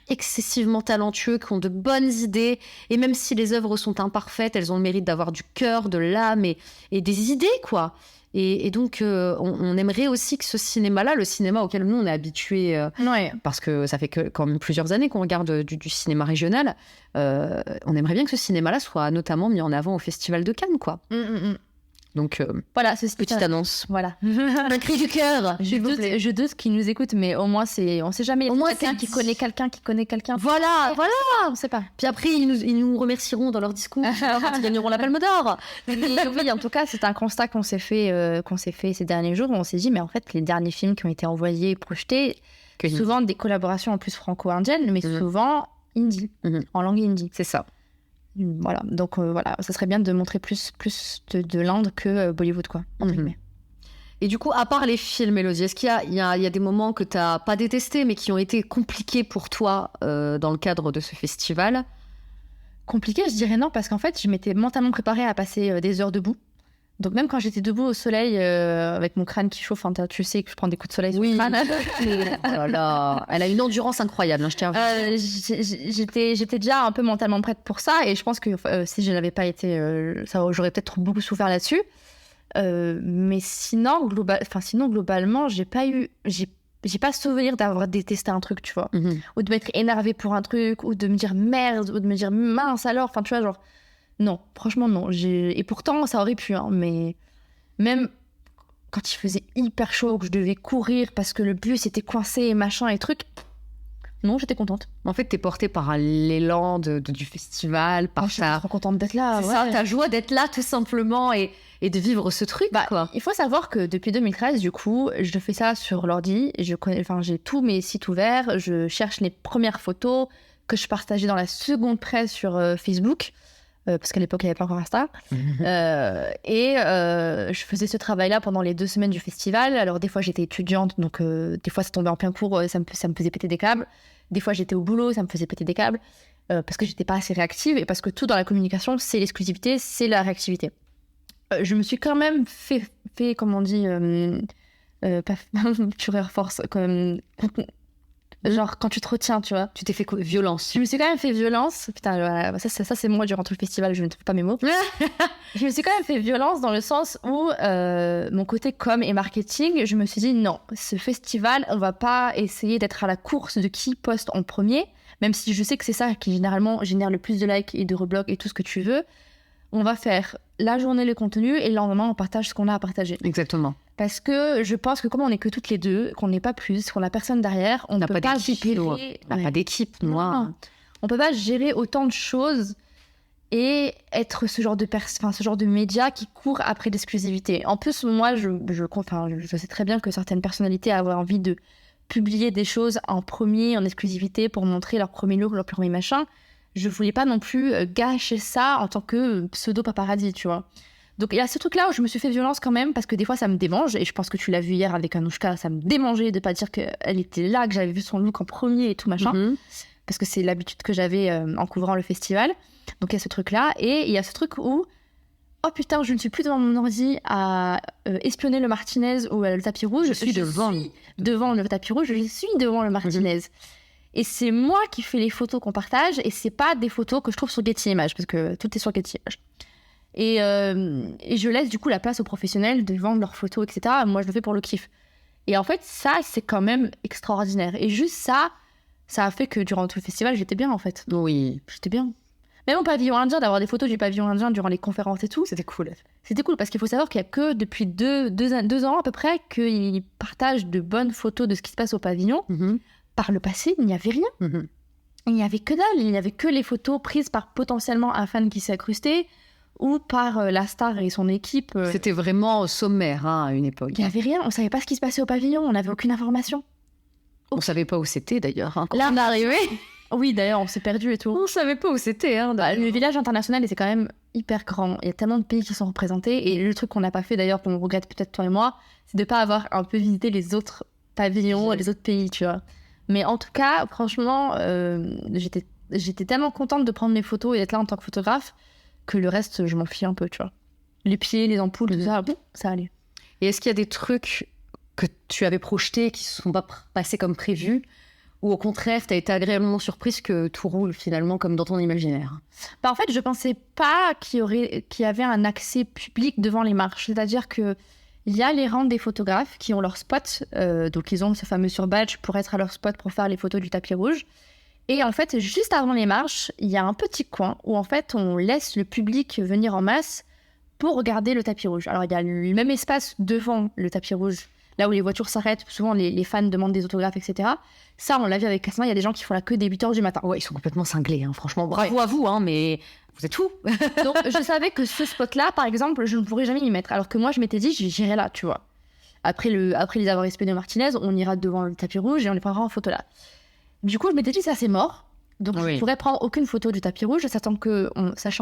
excessivement talentueux, qui ont de bonnes idées. Et même si les œuvres sont imparfaites, elles ont le mérite d'avoir du cœur, de l'âme et des idées, quoi. Et donc, on aimerait aussi que ce cinéma-là, le cinéma auquel nous, on est habitués, parce que ça fait quand même plusieurs années qu'on regarde du cinéma régional, on aimerait bien que ce cinéma-là soit notamment mis en avant au Festival de Cannes, quoi. Donc, voilà, c'est petite annonce. Voilà. Un cri du cœur. Je doute qu'ils nous écoutent, mais au moins, on sait jamais. Au moins, quelqu'un qui connaît quelqu'un qui connaît quelqu'un. Voilà. On sait pas. Puis après, ils nous remercieront dans leur discours quand ils gagneront la Palme d'Or. Oui, en tout cas, c'est un constat qu'on s'est fait ces derniers jours. Où on s'est dit, mais en fait, les derniers films qui ont été envoyés et projetés, souvent des collaborations en plus franco-indiennes, mais souvent hindi, en langue hindi. C'est ça. Voilà, donc voilà, ça serait bien de montrer plus de l'Inde que Bollywood, quoi. Et du coup, à part les films, Élodie, est-ce qu'il y a des moments que tu n'as pas détestés, mais qui ont été compliqués pour toi dans le cadre de ce festival ? Compliqué, je dirais non, parce qu'en fait, je m'étais mentalement préparée à passer des heures debout. Donc même quand j'étais debout au soleil, avec mon crâne qui chauffe, tu sais que je prends des coups de soleil sur le crâne. Oh là là, elle a une endurance incroyable, je tiens à vous. J'étais déjà un peu mentalement prête pour ça, et je pense que si je n'avais pas été, j'aurais peut-être beaucoup souffert là-dessus. Mais sinon, globalement, j'ai pas souvenir d'avoir détesté un truc, tu vois, ou de m'être énervée pour un truc, ou de me dire merde, ou de me dire mince alors, enfin tu vois, genre. Non, franchement, non. Et pourtant, ça aurait pu, hein, mais même quand il faisait hyper chaud, que je devais courir parce que le bus était coincé et machin et truc, non, j'étais contente. En fait, t'es portée par l'élan du festival, par je suis trop contente d'être là. C'est ça, ta joie d'être là, tout simplement, et de vivre ce truc, quoi. Il faut savoir que depuis 2013, du coup, je fais ça sur l'ordi. J'ai tous mes sites ouverts, je cherche les premières photos que je partageais dans la seconde presse sur Facebook. Parce qu'à l'époque, il n'y avait pas encore Insta. Je faisais ce travail-là pendant les 2 semaines du festival. Alors, des fois, j'étais étudiante, donc des fois, ça tombait en plein cours, ça me faisait péter des câbles. Des fois, j'étais au boulot, ça me faisait péter des câbles, parce que j'étais pas assez réactive et parce que tout dans la communication, c'est l'exclusivité, c'est la réactivité. Je me suis quand même fait comme on dit, tu reforces, comme... Genre, quand tu te retiens, tu vois. Tu t'es fait violence. Je me suis quand même fait violence. Putain, ça c'est moi durant tout le festival, je ne trouve pas mes mots. Je me suis quand même fait violence dans le sens où mon côté com et marketing, je me suis dit non, ce festival, on va pas essayer d'être à la course de qui poste en premier, même si je sais que c'est ça qui généralement génère le plus de likes et de reblogs et tout ce que tu veux. On va faire la journée le contenu et le lendemain, on partage ce qu'on a à partager. Exactement. Parce que je pense que comme on n'est que toutes les deux, qu'on n'est pas plus, qu'on n'a personne derrière, on ne peut pas gérer... On n'a pas d'équipe, moi. On peut pas gérer autant de choses et être ce genre de média qui court après l'exclusivité. En plus, moi, je sais très bien que certaines personnalités avaient envie de publier des choses en premier, en exclusivité, pour montrer leur premier look, leur premier machin. Je voulais pas non plus gâcher ça en tant que pseudo-paparazzi, tu vois. Donc il y a ce truc-là où je me suis fait violence quand même, parce que des fois ça me démange, et je pense que tu l'as vu hier avec Anouchka, ça me démangeait de pas dire qu'elle était là, que j'avais vu son look en premier et tout machin, parce que c'est l'habitude que j'avais en couvrant le festival. Donc il y a ce truc-là, et il y a ce truc où, oh putain, je ne suis plus devant mon ordi à espionner le Martinez ou le tapis rouge, je suis devant le tapis rouge, je suis devant le Martinez. Et c'est moi qui fais les photos qu'on partage, et c'est pas des photos que je trouve sur Getty Images, parce que tout est sur Getty Images. Et je laisse du coup la place aux professionnels de vendre leurs photos, etc. Moi, je le fais pour le kiff. Et en fait, ça, c'est quand même extraordinaire. Et juste ça a fait que durant tout le festival, j'étais bien, en fait. Oui. J'étais bien. Même au pavillon indien, d'avoir des photos du pavillon indien durant les conférences et tout. C'était cool. C'était cool, parce qu'il faut savoir qu'il n'y a que depuis 2 ans à peu près qu'ils partagent de bonnes photos de ce qui se passe au pavillon. Par le passé, il n'y avait rien. Il n'y avait que dalle. Il n'y avait que les photos prises par potentiellement un fan qui s'est incrusté, ou par la star et son équipe. C'était vraiment sommaire à une époque. Il n'y avait rien, on ne savait pas ce qui se passait au pavillon, on n'avait aucune information. On savait pas où c'était d'ailleurs. Hein, là, on est arrivé. Oui, d'ailleurs, on s'est perdu et tout. On savait pas où c'était. Hein, le village international était quand même hyper grand. Il y a tellement de pays qui sont représentés. Et le truc qu'on n'a pas fait d'ailleurs, qu'on regrette peut-être toi et moi, c'est de pas avoir un peu visité les autres pavillons, les autres pays, tu vois. Mais en tout cas, franchement, j'étais tellement contente de prendre mes photos et d'être là en tant que photographe que le reste, je m'en fiche un peu, tu vois. Les pieds, les ampoules, tout ça, ça allait. Et est-ce qu'il y a des trucs que tu avais projetés qui ne se sont pas passés comme prévu, ou au contraire, tu as été agréablement surprise que tout roule finalement comme dans ton imaginaire? En fait, je pensais pas qu'il y avait un accès public devant les marches. C'est-à-dire qu'il y a les rangs des photographes qui ont leur spot. Donc, ils ont ce fameux sur-badge pour être à leur spot pour faire les photos du tapis rouge. Et en fait, juste avant les marches, il y a un petit coin où en fait, on laisse le public venir en masse pour regarder le tapis rouge. Alors, il y a le même espace devant le tapis rouge, là où les voitures s'arrêtent, souvent les fans demandent des autographes, etc. Ça, on l'a vu avec Kasma, il y a des gens qui font la queue dès 8h du matin. Ouais, ils sont complètement cinglés, hein. Franchement, bravo à vous, hein, mais vous êtes fous. Donc, je savais que ce spot-là, par exemple, je ne pourrais jamais y mettre. Alors que moi, je m'étais dit, j'irai là, tu vois. Après les avoir espionnés au Martinez, on ira devant le tapis rouge et on les prendra en photo là. Du coup, je m'étais dit, ça c'est mort. Donc, je ne pourrais prendre aucune photo du tapis rouge, sachant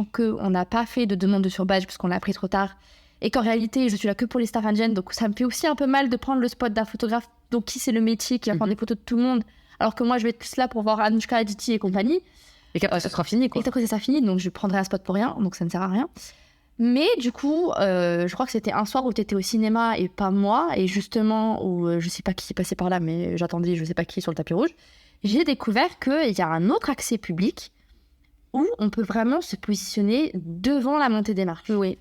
qu'on n'a pas fait de demande de sur-badge parce qu'on l'a pris trop tard. Et qu'en réalité, je suis là que pour les staff indiennes. Donc, ça me fait aussi un peu mal de prendre le spot d'un photographe. Donc, qui c'est le métier qui va prendre des photos de tout le monde, alors que moi, je vais être plus là pour voir Anushka, Aditi et compagnie. Et qu'après, ça sera fini, quoi. Et qu'après, ça sera fini. Donc, je prendrai un spot pour rien. Donc, ça ne sert à rien. Mais du coup, je crois que c'était un soir où tu étais au cinéma et pas moi. Et justement, où je sais pas qui est passé par là, mais j'attendais, je sais pas qui, sur le tapis rouge. J'ai découvert qu'il y a un autre accès public où on peut vraiment se positionner devant la montée des marches. Oui.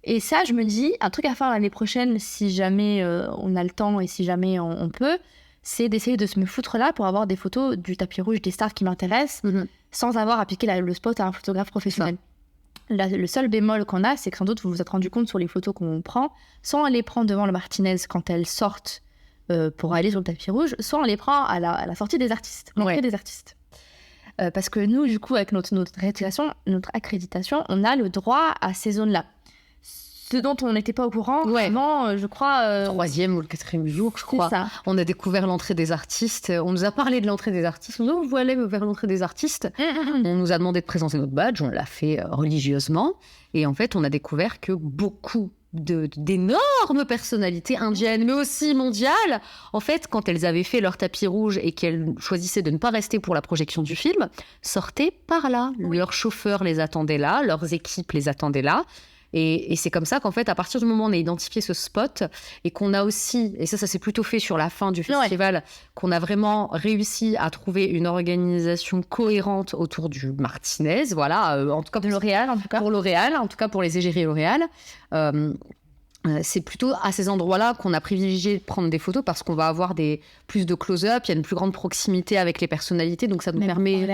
Et ça, je me dis, un truc à faire l'année prochaine, si jamais on a le temps et si jamais on peut, c'est d'essayer de se me foutre là pour avoir des photos du tapis rouge des stars qui m'intéressent, sans avoir à piquer le spot à un photographe professionnel. Le seul bémol qu'on a, c'est que sans doute vous vous êtes rendu compte sur les photos qu'on prend, soit on les prend devant le Martinez quand elles sortent pour aller sur le tapis rouge, soit on les prend à la sortie des artistes, l'entrée des artistes. Parce que nous, du coup, avec notre accréditation, on a le droit à ces zones-là. Ce dont on n'était pas au courant, vraiment, je crois... Troisième ou le quatrième jour, je crois. Ça. On a découvert l'entrée des artistes. On nous a parlé de l'entrée des artistes. On nous a dit, vous allez vers l'entrée des artistes. On nous a demandé de présenter notre badge. On l'a fait religieusement. Et en fait, on a découvert que beaucoup d'énormes personnalités indiennes, mais aussi mondiales, en fait, quand elles avaient fait leur tapis rouge et qu'elles choisissaient de ne pas rester pour la projection du film, sortaient par là. Leurs chauffeurs les attendaient là, leurs équipes les attendaient là. Et c'est comme ça qu'en fait, à partir du moment où on a identifié ce spot et qu'on a aussi, et ça s'est plutôt fait sur la fin du festival, qu'on a vraiment réussi à trouver une organisation cohérente autour du Martinez, voilà, en tout cas de L'Oréal, en tout cas. Pour L'Oréal, en tout cas pour les égéries L'Oréal. C'est plutôt à ces endroits-là qu'on a privilégié de prendre des photos parce qu'on va avoir plus de close-up, il y a une plus grande proximité avec les personnalités, donc ça nous permet de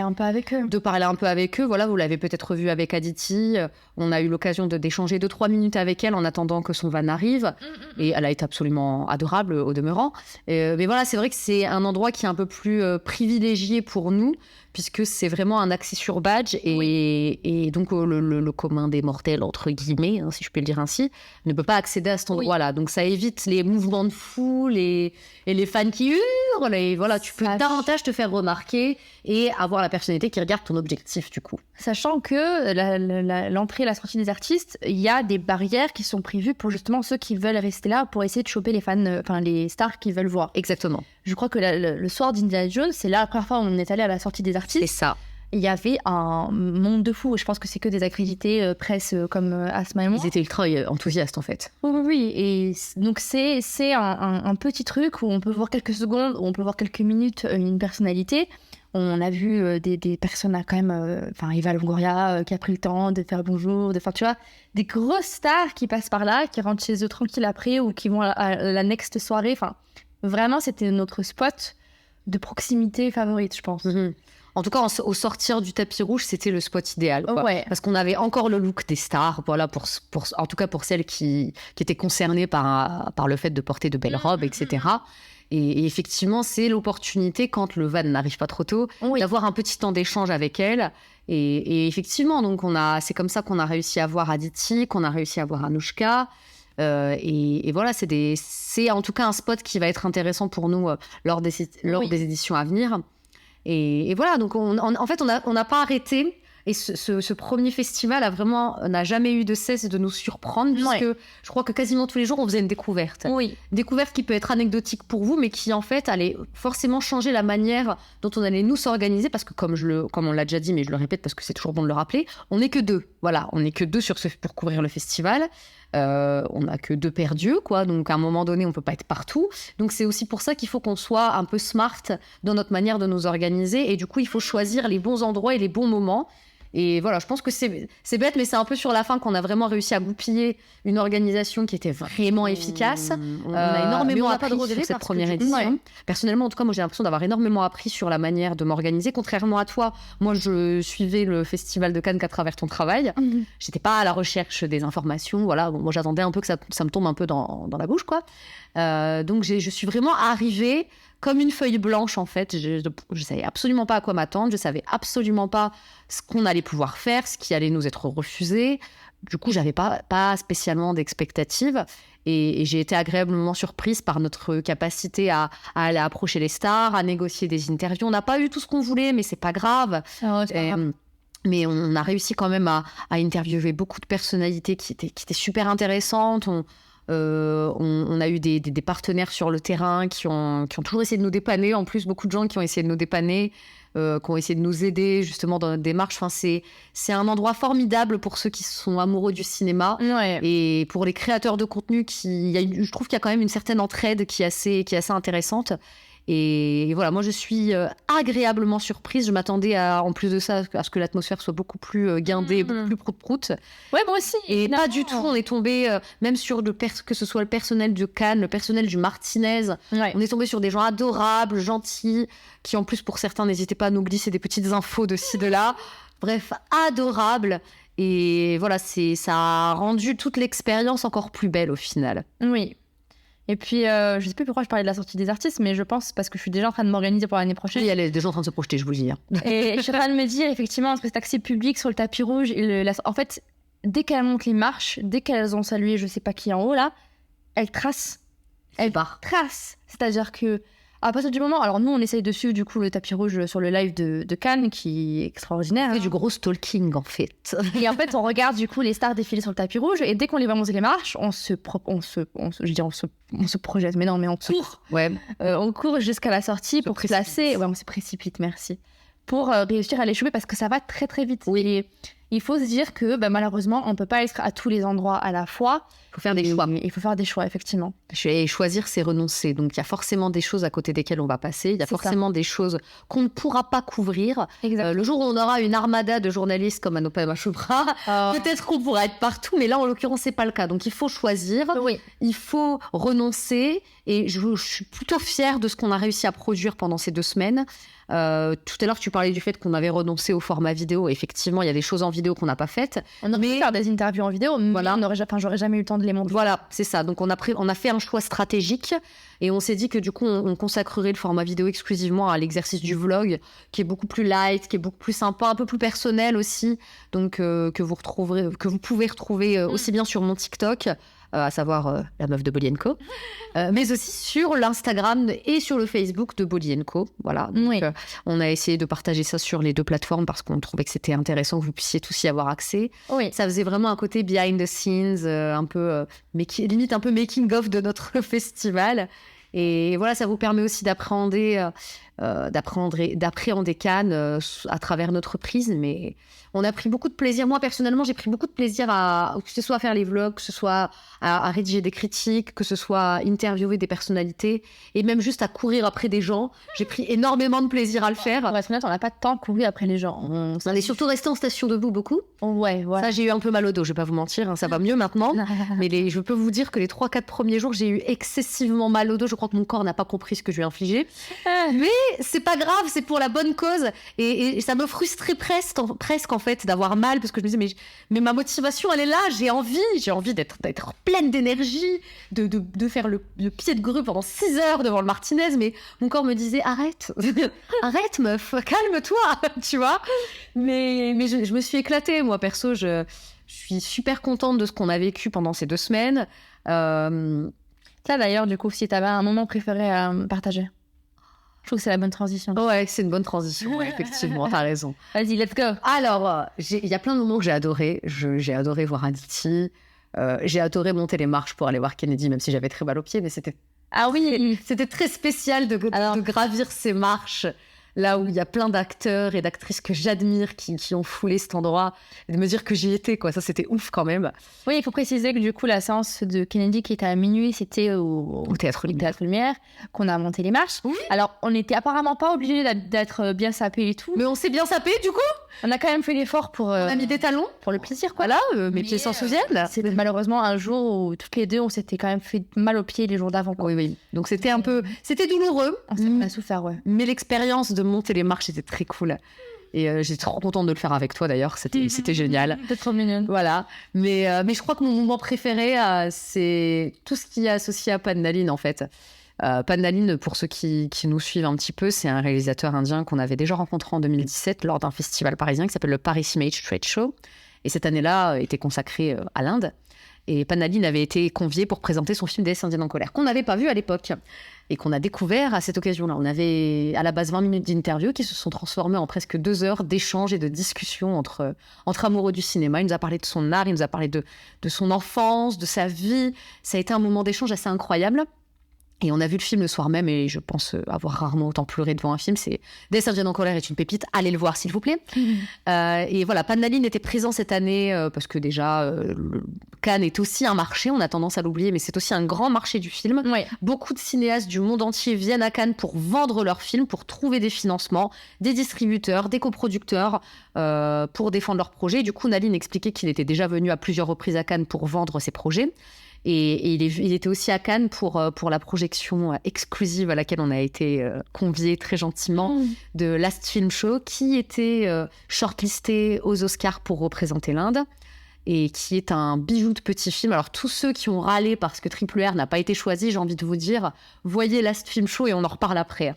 parler un peu avec eux. Voilà, vous l'avez peut-être vu avec Aditi, on a eu l'occasion d'échanger 2-3 minutes avec elle en attendant que son van arrive, et elle a été absolument adorable au demeurant. Mais voilà, c'est vrai que c'est un endroit qui est un peu plus privilégié pour nous, puisque c'est vraiment un accès sur badge et donc le commun des mortels, entre guillemets, hein, si je peux le dire ainsi, ne peut pas accéder à cet endroit-là. Donc ça évite les mouvements de foule et les fans qui hurlent. Et voilà, tu peux davantage te faire remarquer et avoir la personnalité qui regarde ton objectif, du coup. Sachant que l'entrée et la sortie des artistes, il y a des barrières qui sont prévues pour justement ceux qui veulent rester là pour essayer de choper les fans, les stars qu'ils veulent voir. Exactement. Je crois que le soir d'Indiana Jones, c'est là la première fois où on est allé à la sortie des artistes. C'est ça. Il y avait un monde de fous. Je pense que c'est que des accrédités presse comme Asma et moi. Ils étaient ultra enthousiastes, en fait. Oui. Et donc, c'est un petit truc où on peut voir quelques secondes, où on peut voir quelques minutes une personnalité. On a vu des personnes quand même... Eva Longoria qui a pris le temps de faire bonjour, tu vois, des grosses stars qui passent par là, qui rentrent chez eux tranquilles après ou qui vont à la next soirée. Vraiment, c'était notre spot de proximité favorite, je pense. En tout cas, au sortir du tapis rouge, c'était le spot idéal. Parce qu'on avait encore le look des stars, voilà, en tout cas pour celles qui étaient concernées par le fait de porter de belles robes, etc. Et effectivement, c'est l'opportunité, quand le van n'arrive pas trop tôt, d'avoir un petit temps d'échange avec elle. Et effectivement, donc c'est comme ça qu'on a réussi à voir Aditi, qu'on a réussi à voir Anushka. Et voilà, c'est en tout cas un spot qui va être intéressant pour nous lors des éditions à venir. Et voilà, donc en fait, on n'a pas arrêté. Et ce premier festival n'a jamais eu de cesse de nous surprendre, puisque je crois que quasiment tous les jours, on faisait une découverte. Oui. Découverte qui peut être anecdotique pour vous, mais qui en fait allait forcément changer la manière dont on allait nous s'organiser, parce que comme on l'a déjà dit, mais je le répète parce que c'est toujours bon de le rappeler, on n'est que deux. Voilà, on n'est que deux pour couvrir le festival. On n'a que 2 paires d'yeux, quoi. Donc à un moment donné, on peut pas être partout. Donc c'est aussi pour ça qu'il faut qu'on soit un peu smart dans notre manière de nous organiser. Et du coup, il faut choisir les bons endroits et les bons moments. Et voilà, je pense que c'est bête, mais c'est un peu sur la fin qu'on a vraiment réussi à goupiller une organisation qui était vraiment efficace. On a énormément appris sur cette première édition. Personnellement, en tout cas, moi j'ai l'impression d'avoir énormément appris sur la manière de m'organiser. Contrairement à toi, moi je suivais le festival de Cannes qu'à travers ton travail. J'étais pas à la recherche des informations. Voilà, moi j'attendais un peu que ça me tombe un peu dans la bouche, quoi. Donc je suis vraiment arrivée comme une feuille blanche, en fait. Je savais absolument pas à quoi m'attendre. Je savais absolument pas ce qu'on allait pouvoir faire, ce qui allait nous être refusé. Du coup, j'avais pas spécialement d'expectatives. Et j'ai été agréablement surprise par notre capacité à aller approcher les stars, à négocier des interviews. On n'a pas eu tout ce qu'on voulait, mais c'est pas grave. Mais on a réussi quand même à interviewer beaucoup de personnalités qui étaient super intéressantes. On a eu des partenaires sur le terrain qui ont toujours essayé de nous dépanner. En plus, beaucoup de gens qui ont essayé de nous dépanner, qui ont essayé de nous aider justement dans notre démarche. Enfin, c'est un endroit formidable pour ceux qui sont amoureux du cinéma. Et pour les créateurs de contenu, je trouve qu'il y a quand même une certaine entraide qui est assez intéressante. Et voilà, moi je suis agréablement surprise. Je m'attendais en plus de ça, à ce que l'atmosphère soit beaucoup plus guindée, beaucoup plus prout-prout. Ouais, moi aussi. Et pas du tout, on est tombé, même sur que ce soit le personnel de Cannes, le personnel du Martinez. On est tombé sur des gens adorables, gentils, qui en plus pour certains n'hésitaient pas à nous glisser des petites infos de ci, de là. Bref, adorables. Et voilà, ça a rendu toute l'expérience encore plus belle au final. Oui. Et puis, je sais plus pourquoi je parlais de la sortie des artistes, mais je pense parce que je suis déjà en train de m'organiser pour l'année prochaine. Il y a des gens en train de se projeter, je vous le dis. Et je suis en train de me dire, effectivement, entre cet accès public sur le tapis rouge et en fait, dès qu'elles montent les marches, dès qu'elles ont salué je sais pas qui en haut, là, elles tracent. Elles tracent. C'est-à-dire que à partir du moment... Alors nous, on essaye de suivre du coup le tapis rouge sur le live de Cannes, qui est extraordinaire. C'est du gros stalking, en fait. Et en fait, on regarde du coup les stars défiler sur le tapis rouge, et dès qu'on les voit monter les marches, on se projette. Mais non, mais on court. On court jusqu'à la sortie pour se placer. Ouais, on se précipite, merci. Pour réussir à les choper, parce que ça va très très vite. Oui. Et il faut se dire que malheureusement, on ne peut pas être à tous les endroits à la fois. Il faut faire des choix. Il faut faire des choix, effectivement. Et choisir, c'est renoncer. Donc, il y a forcément des choses à côté desquelles on va passer. Il y a forcément des choses qu'on ne pourra pas couvrir. Le jour où on aura une armada de journalistes comme Anupama Chopra, peut-être qu'on pourra être partout. Mais là, en l'occurrence, c'est pas le cas. Donc, il faut choisir. Il faut renoncer. Et je suis plutôt fière de ce qu'on a réussi à produire pendant ces 2 semaines. Tout à l'heure, tu parlais du fait qu'on avait renoncé au format vidéo. Effectivement, il y a des choses en vidéo qu'on n'a pas faites. On aurait pu faire des interviews en vidéo, mais j'aurais jamais eu le temps de les monter. Voilà, c'est ça. Donc, on a fait un choix stratégique et on s'est dit que du coup, on consacrerait le format vidéo exclusivement à l'exercice du vlog, qui est beaucoup plus light, qui est beaucoup plus sympa, un peu plus personnel aussi. Donc, que vous pouvez retrouver aussi bien sur mon TikTok, à savoir la meuf de Bolly & Co, mais aussi sur l'Instagram et sur le Facebook de Bolly & Co. Voilà. Donc, on a essayé de partager ça sur les 2 plateformes parce qu'on trouvait que c'était intéressant que vous puissiez tous y avoir accès. Ça faisait vraiment un côté behind the scenes, un peu limite un peu making of de notre festival. Et voilà, ça vous permet aussi d'appréhender Cannes à travers notre prisme. Mais on a pris beaucoup de plaisir. Moi, personnellement, j'ai pris beaucoup de plaisir que ce soit à faire les vlogs, que ce soit à rédiger des critiques, que ce soit à interviewer des personnalités et même juste à courir après des gens. J'ai pris énormément de plaisir à le faire. Pour être honnête, on n'a pas tant couru après les gens. On est surtout resté en station debout beaucoup. Ça, j'ai eu un peu mal au dos, je vais pas vous mentir. Ça va mieux maintenant. Mais je peux vous dire que les 3-4 premiers jours, j'ai eu excessivement mal au dos. Je crois que mon corps n'a pas compris ce que je lui ai infligé. Mais c'est pas grave, c'est pour la bonne cause. Et ça me frustrait presque en fait d'avoir mal, parce que je me disais mais ma motivation elle est là, j'ai envie d'être pleine d'énergie, de faire le pied de grue pendant 6 heures devant le Martinez, mais mon corps me disait arrête meuf, calme-toi, tu vois. Mais je me suis éclatée, moi perso, je suis super contente de ce qu'on a vécu pendant ces 2 semaines. Ça, d'ailleurs, du coup, si t'avais un moment préféré à partager. Je trouve que c'est la bonne transition. Ouais, c'est une bonne transition, ouais, effectivement, t'as raison. Vas-y, let's go. Alors, il y a plein de moments que j'ai adoré. J'ai adoré voir Aditi. J'ai adoré monter les marches pour aller voir Kennedy, même si j'avais très mal aux pieds, mais c'était très spécial de gravir ces marches, là où il y a plein d'acteurs et d'actrices que j'admire qui ont foulé cet endroit, et de me dire que j'y étais, quoi. Ça, c'était ouf quand même. Oui, il faut préciser que du coup, la séance de Kennedy qui était à minuit, c'était au Théâtre Lumière, qu'on a monté les marches. Oui. Alors, on n'était apparemment pas obligés d'être bien sapés et tout. Mais on s'est bien sapé, du coup. On a quand même fait l'effort pour... on a mis des talons. Pour le plaisir, quoi. Voilà, mes pieds s'en souviennent. C'était malheureusement un jour où toutes les deux, on s'était quand même fait mal aux pieds les jours d'avant, quoi. Oui. Donc, c'était c'était douloureux. On a souffert, ouais. Mais l'expérience de monter les marches était très cool. Et j'étais trop contente de le faire avec toi, d'ailleurs. C'était génial. C'était trop mignon. Voilà. Mais je crois que mon moment préféré, c'est tout ce qui est associé à Pandaline, en fait. Pandaline, pour ceux qui nous suivent un petit peu, c'est un réalisateur indien qu'on avait déjà rencontré en 2017 lors d'un festival parisien qui s'appelle le Paris Image Trade Show. Et cette année-là était consacrée à l'Inde. Et Pandaline avait été convié pour présenter son film Déesse indienne en colère, qu'on n'avait pas vu à l'époque et qu'on a découvert à cette occasion-là. On avait à la base 20 minutes d'interview qui se sont transformées en presque 2 heures d'échanges et de discussions entre amoureux du cinéma. Il nous a parlé de son art, il nous a parlé de son enfance, de sa vie. Ça a été un moment d'échange assez incroyable. Et on a vu le film le soir même, et je pense avoir rarement autant pleuré devant un film. C'est Déesse indienne en colère est une pépite. Allez le voir, s'il vous plaît. Et voilà, Pandaline était présent cette année parce que déjà, Cannes est aussi un marché. On a tendance à l'oublier, mais c'est aussi un grand marché du film. Ouais. Beaucoup de cinéastes du monde entier viennent à Cannes pour vendre leurs films, pour trouver des financements, des distributeurs, des coproducteurs, pour défendre leurs projets. Du coup, Naline expliquait qu'il était déjà venu à plusieurs reprises à Cannes pour vendre ses projets. Et il était aussi à Cannes pour la projection exclusive à laquelle on a été conviés très gentiment de Last Film Show, qui était shortlisté aux Oscars pour représenter l'Inde et qui est un bijou de petit film. Alors tous ceux qui ont râlé parce que Triple R n'a pas été choisi, j'ai envie de vous dire, voyez Last Film Show et on en reparle après.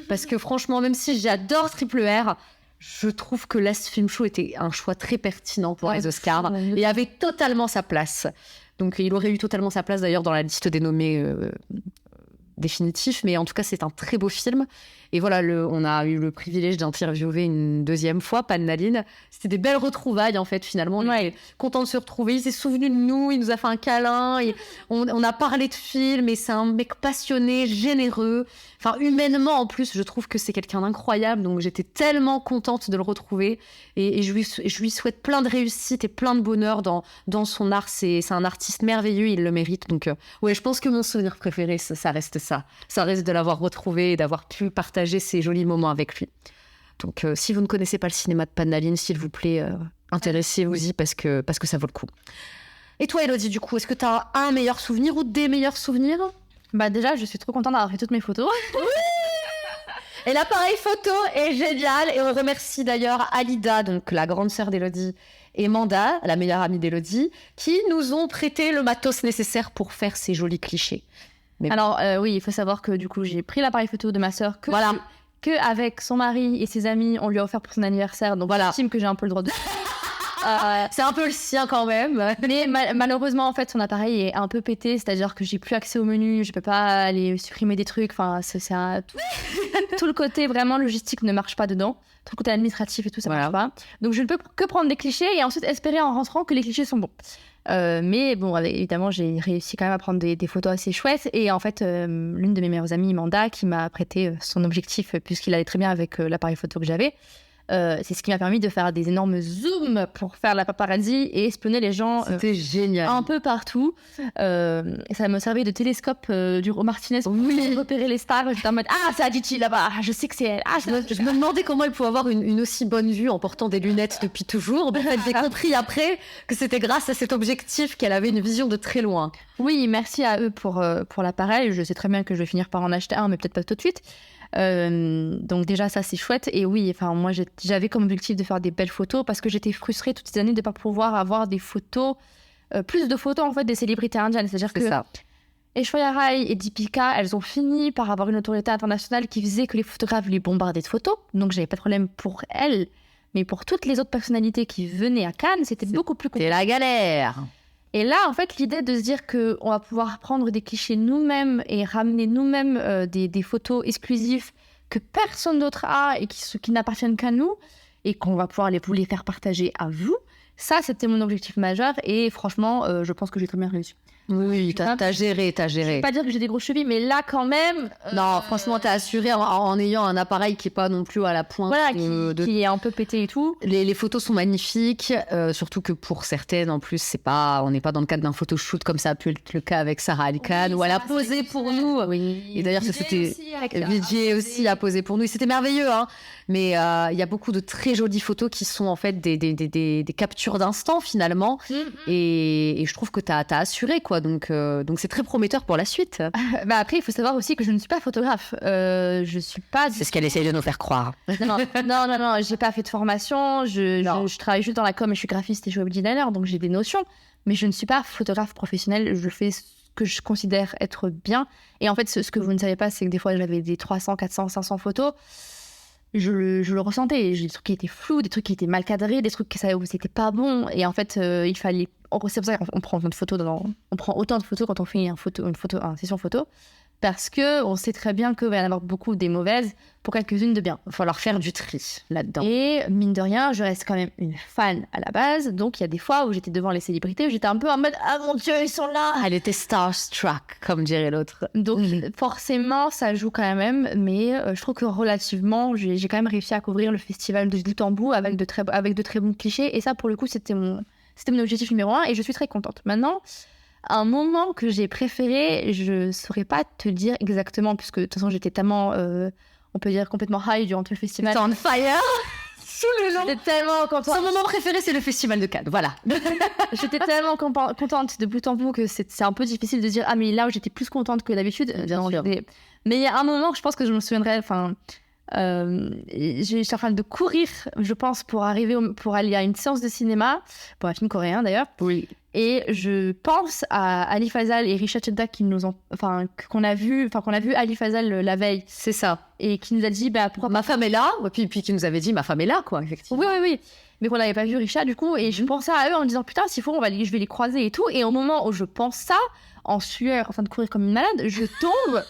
Parce que franchement, même si j'adore Triple R, je trouve que Last Film Show était un choix très pertinent pour les Oscars et avait totalement sa place. Donc, il aurait eu totalement sa place, d'ailleurs, dans la liste des nommés définitifs. Mais en tout cas, c'est un très beau film. Et voilà, on a eu le privilège d'interviewer une deuxième fois Pandaline. C'était des belles retrouvailles, en fait, finalement. On était content de se retrouver. Il s'est souvenu de nous, il nous a fait un câlin. On a parlé de film. Et c'est un mec passionné, généreux. Enfin, humainement, en plus, je trouve que c'est quelqu'un d'incroyable. Donc, j'étais tellement contente de le retrouver. Et je lui souhaite plein de réussite et plein de bonheur dans son art. C'est un artiste merveilleux, il le mérite. Donc, ouais, je pense que mon souvenir préféré, ça reste ça. Ça reste de l'avoir retrouvé et d'avoir pu partager ces jolis moments avec lui. Donc, si vous ne connaissez pas le cinéma de Pandaline, s'il vous plaît, intéressez-vous-y parce que ça vaut le coup. Et toi, Élodie, du coup, est-ce que tu as un meilleur souvenir ou des meilleurs souvenirs ? Bah déjà, je suis trop contente d'avoir fait toutes mes photos. Oui. Et l'appareil photo est génial. Et on remercie d'ailleurs Alida, donc la grande sœur d'Élodie, et Manda, la meilleure amie d'Élodie, qui nous ont prêté le matos nécessaire pour faire ces jolis clichés. Mais alors, oui, il faut savoir que du coup, j'ai pris l'appareil photo de ma sœur que avec son mari et ses amis, on lui a offert pour son anniversaire. Donc voilà, j'estime que j'ai un peu le droit de... c'est un peu le sien quand même. Mais malheureusement, en fait, son appareil est un peu pété, c'est-à-dire que j'ai plus accès au menu, je peux pas aller supprimer des trucs. Enfin, tout le côté vraiment logistique ne marche pas dedans. Tout le côté administratif et tout, ça marche pas. Donc, je ne peux que prendre des clichés et ensuite espérer en rentrant que les clichés sont bons. Mais bon, évidemment, j'ai réussi quand même à prendre des photos assez chouettes. Et en fait, l'une de mes meilleures amies, Manda, qui m'a prêté son objectif, puisqu'il allait très bien avec l'appareil photo que j'avais, c'est ce qui m'a permis de faire des énormes zooms pour faire la paparazzi et espionner les gens. C'était génial. Un peu partout. Et ça me servait de télescope du Martinez pour repérer les stars. J'étais en mode, c'est Aditi là-bas, je sais que c'est elle. Je me demandais comment il pouvait avoir une aussi bonne vue en portant des lunettes depuis toujours. En fait, j'ai compris après que c'était grâce à cet objectif qu'elle avait une vision de très loin. Oui, merci à eux pour l'appareil. Je sais très bien que je vais finir par en acheter un, mais peut-être pas tout de suite. Donc déjà ça c'est chouette. Et oui, enfin moi j'avais comme objectif de faire des belles photos parce que j'étais frustrée toutes ces années de pas pouvoir avoir des photos, plus de photos en fait des célébrités indiennes. C'est-à-dire que Aishwarya Rai et Deepika, elles ont fini par avoir une notoriété internationale qui faisait que les photographes les bombardaient de photos. Donc j'avais pas de problème pour elles, mais pour toutes les autres personnalités qui venaient à Cannes, c'était beaucoup plus compliqué. C'était la galère. Et là, en fait, l'idée de se dire qu'on va pouvoir prendre des clichés nous-mêmes et ramener nous-mêmes des photos exclusives que personne d'autre a et qui n'appartiennent qu'à nous et qu'on va pouvoir vous les faire partager à vous, ça, c'était mon objectif majeur et franchement, je pense que j'ai très bien réussi. Oui, t'as géré. Je vais pas dire que j'ai des grosses chevilles, mais là, quand même... Non, franchement, t'as assuré en ayant un appareil qui est pas non plus à la pointe. Voilà, qui est un peu pété et tout. Les photos sont magnifiques, surtout que pour certaines, en plus, on n'est pas dans le cadre d'un photoshoot comme ça a pu être le cas avec Sarah Ali Khan, où elle a posé pour nous. Oui. Et d'ailleurs, c'était Vijay aussi a posé pour nous. Et c'était merveilleux, hein. Mais il y a beaucoup de très jolies photos qui sont en fait des captures d'instant finalement. Et je trouve que t'as assuré, quoi. Donc c'est très prometteur pour la suite. Après, il faut savoir aussi que je ne suis pas photographe. Je suis pas... C'est ce qu'elle essaye de nous faire croire. Non, j'ai pas fait de formation. Je travaille juste dans la com et je suis graphiste et je suis web designer, donc j'ai des notions. Mais je ne suis pas photographe professionnel. Je fais ce que je considère être bien. Et en fait, ce que vous ne savez pas, c'est que des fois, j'avais des 300, 400, 500 photos. Je le ressentais. J'ai des trucs qui étaient flous, des trucs qui étaient mal cadrés, des trucs où c'était pas bon. Et en fait, il fallait... C'est pour ça qu'on prend autant de photos on prend autant de photos quand on fait une session photo. Parce qu'on sait très bien qu'il va y en avoir beaucoup des mauvaises pour quelques-unes de bien. Il va falloir faire du tri là-dedans. Et mine de rien, je reste quand même une fan à la base. Donc il y a des fois où j'étais devant les célébrités, où j'étais un peu en mode « Ah mon Dieu, ils sont là !» Elle était starstruck, comme dirait l'autre. Donc forcément, ça joue quand même. Mais je trouve que relativement, j'ai quand même réussi à couvrir le festival de bout en bout avec de très bons clichés. Et ça, pour le coup, c'était mon objectif numéro 1 et je suis très contente. Maintenant... Un moment que j'ai préféré, je saurais pas te dire exactement, puisque de toute façon j'étais tellement, on peut dire complètement high durant tout le festival. T'es on fire sous le long. J'étais tellement contente. Son moment préféré, c'est le festival de Cannes, voilà. J'étais tellement contente de bout en bout que c'est un peu difficile de dire ah mais là où j'étais plus contente que d'habitude. Bien sûr. Mais il y a un moment que je pense que je me souviendrai. Enfin, j'étais en train de courir, je pense, pour aller à une séance de cinéma, pour un film coréen d'ailleurs. Oui. Et je pense à Ali Fazal et Risha Chedda qu'on a vu Ali Fazal la veille. C'est ça. Et qui nous a dit pourquoi ma femme est là, puis qui nous avait dit ma femme est là, quoi, effectivement. Oui. Mais qu'on n'avait pas vu Risha du coup, et je pensais à eux en disant putain, s'il faut, je vais les croiser et tout. Et au moment où je pense ça, en sueur, en train de courir comme une malade, je tombe.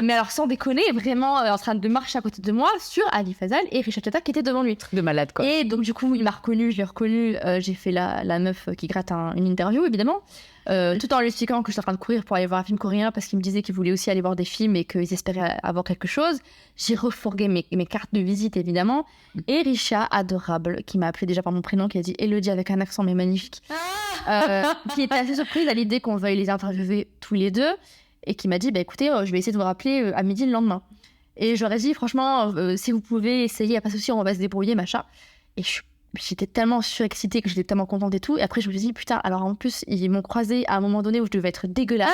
Mais alors sans déconner, vraiment en train de marcher à côté de moi sur Ali Fazal et Risha Chedda qui était devant lui. De malade, quoi. Et donc du coup, il m'a reconnue, je l'ai reconnue. J'ai fait la meuf qui gratte une interview, évidemment. Tout en lui expliquant que j'étais en train de courir pour aller voir un film coréen parce qu'il me disait qu'il voulait aussi aller voir des films et qu'ils espéraient avoir quelque chose. J'ai refourgué mes cartes de visite, évidemment. Et Risha, adorable, qui m'a appelée déjà par mon prénom, qui a dit Elodie avec un accent mais magnifique, qui était assez surprise à l'idée qu'on veuille les interviewer tous les deux et qui m'a dit écoutez, je vais essayer de vous rappeler à midi le lendemain. Et j'aurais dit franchement, si vous pouvez essayer, il n'y a pas de souci, on va se débrouiller, machin. Et j'étais tellement surexcitée que j'étais tellement contente et tout. Et après, je me suis dit, putain, alors en plus, ils m'ont croisée à un moment donné où je devais être dégueulasse.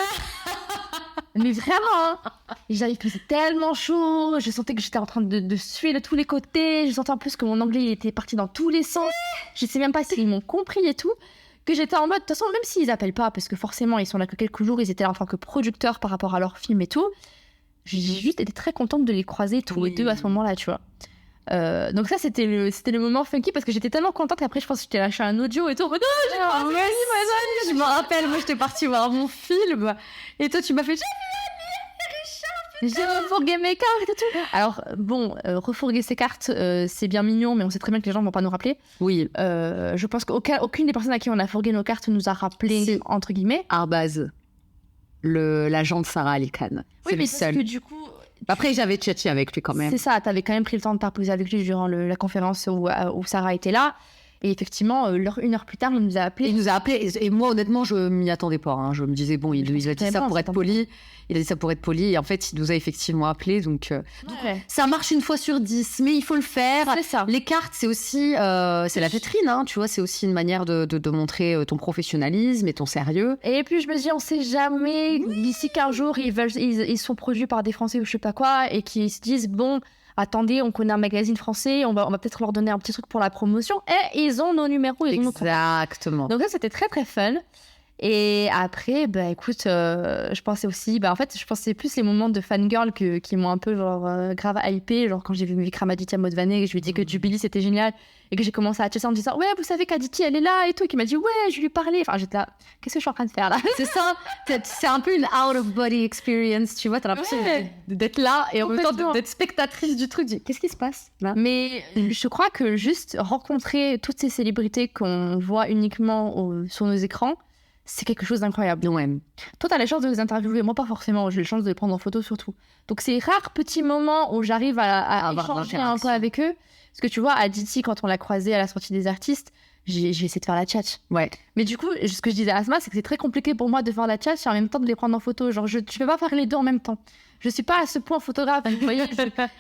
Mais vraiment, j'avais faisait tellement chaud. Je sentais que j'étais en train de suer de tous les côtés. Je sentais en plus que mon anglais il était parti dans tous les sens. Je sais même pas s'ils m'ont compris et tout. Que j'étais en mode, de toute façon, même s'ils appellent pas, parce que forcément, ils sont là que quelques jours, ils étaient là en tant que producteurs par rapport à leur film et tout. J'ai juste été très contente de les croiser tous les deux à ce moment-là, tu vois. Donc ça, c'était le moment funky parce que j'étais tellement contente qu'après, je pense que je t'ai lâché un audio et tout. Je me rappelle, moi, j'étais partie voir mon film et toi, tu m'as fait j'ai refourgué mes cartes et tout. Alors, bon, refourguer ses cartes, c'est bien mignon, mais on sait très bien que les gens ne vont pas nous rappeler. Oui. Je pense qu'aucune des personnes à qui on a fourgué nos cartes nous a rappelé, entre guillemets. Arbaz, l'agent de Sarah Ali Khan. Oui, mais parce que du coup... Après, j'avais tchatché avec lui quand même. C'est ça, t'avais quand même pris le temps de t'imposer avec lui durant la conférence où Sarah était là. Et effectivement, une heure plus tard, il nous a appelé. Il nous a appelé. Et moi, honnêtement, je m'y attendais pas. Hein. Je me disais, bon, il a dit ça pour être poli. Il a dit ça pour être poli. Et en fait, il nous a effectivement appelé. Donc, ça marche une fois sur 10. Mais il faut le faire. C'est ça. Les cartes, c'est aussi... c'est la vitrine, hein, tu vois. C'est aussi une manière de montrer ton professionnalisme et ton sérieux. Et puis, je me dis, on sait jamais. D'ici qu'un jour, ils sont produits par des Français ou je sais pas quoi. Et qu'ils se disent, bon... Attendez, on connaît un magazine français, on va peut-être leur donner un petit truc pour la promotion. Et ils ont nos numéros. Exactement. Donc ça, c'était très très fun. Et après, bah écoute, je pensais aussi, bah en fait, je pensais plus les moments de fangirl qui m'ont un peu genre grave hypé, genre quand j'ai vu Vikramaditya Modvane et que je lui ai dit que Jubilee c'était génial et que j'ai commencé à chasser en me disant ouais, vous savez qu'Aditi elle est là et tout, et qui m'a dit ouais, je lui ai parlé. Enfin, j'étais là, qu'est-ce que je suis en train de faire là? C'est ça, c'est un peu une out of body experience, tu vois, t'as l'impression d'être là et en même temps d'être spectatrice du truc. Qu'est-ce qui se passe là? Mais je crois que juste rencontrer toutes ces célébrités qu'on voit uniquement sur nos écrans, c'est quelque chose d'incroyable. Ouais. Toi, t'as la chance de les interviewer, moi pas forcément, j'ai la chance de les prendre en photo surtout. Donc c'est rares petits moments où j'arrive à échanger un peu avec eux. Parce que tu vois, Aditi, quand on l'a croisée à la sortie des artistes, j'ai essayé de faire la tchatch. Ouais. Mais du coup, ce que je disais à Asma, c'est que c'est très compliqué pour moi de faire la tchatch et en même temps de les prendre en photo. Genre, je peux pas faire les deux en même temps. Je suis pas à ce point photographe. Vous voyez,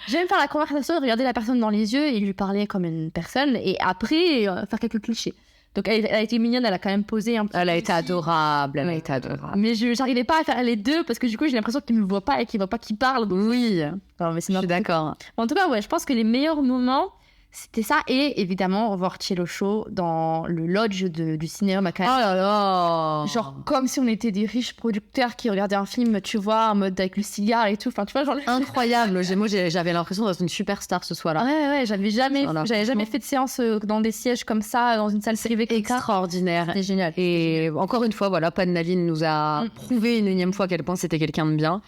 j'aime faire la conversation, regarder la personne dans les yeux et lui parler comme une personne et après faire quelques clichés. Donc elle a été mignonne, elle a quand même posé un petit Elle a peu été aussi. adorable, elle a été adorable. Mais je n'arrivais pas à faire les deux parce que du coup j'ai l'impression qu'il me voit pas et qu'il voit pas qu'il parle. Donc... Oui, Non, mais c'est je suis d'accord. En tout cas, ouais, je pense que les meilleurs moments, c'était ça. Et évidemment, voir Cielo Show dans le lodge du cinéma Oh là là. Genre comme si on était des riches producteurs qui regardaient un film, tu vois, en mode avec le cigare et tout. Enfin, tu vois, genre... Incroyable. Moi, j'avais l'impression d'être une superstar ce soir-là. Ouais, j'avais jamais fait de séance dans des sièges comme ça, dans une salle privée. Extraordinaire. C'était génial. Et encore une fois, voilà, Padnaline nous a prouvé une énième fois à quel point c'était quelqu'un de bien.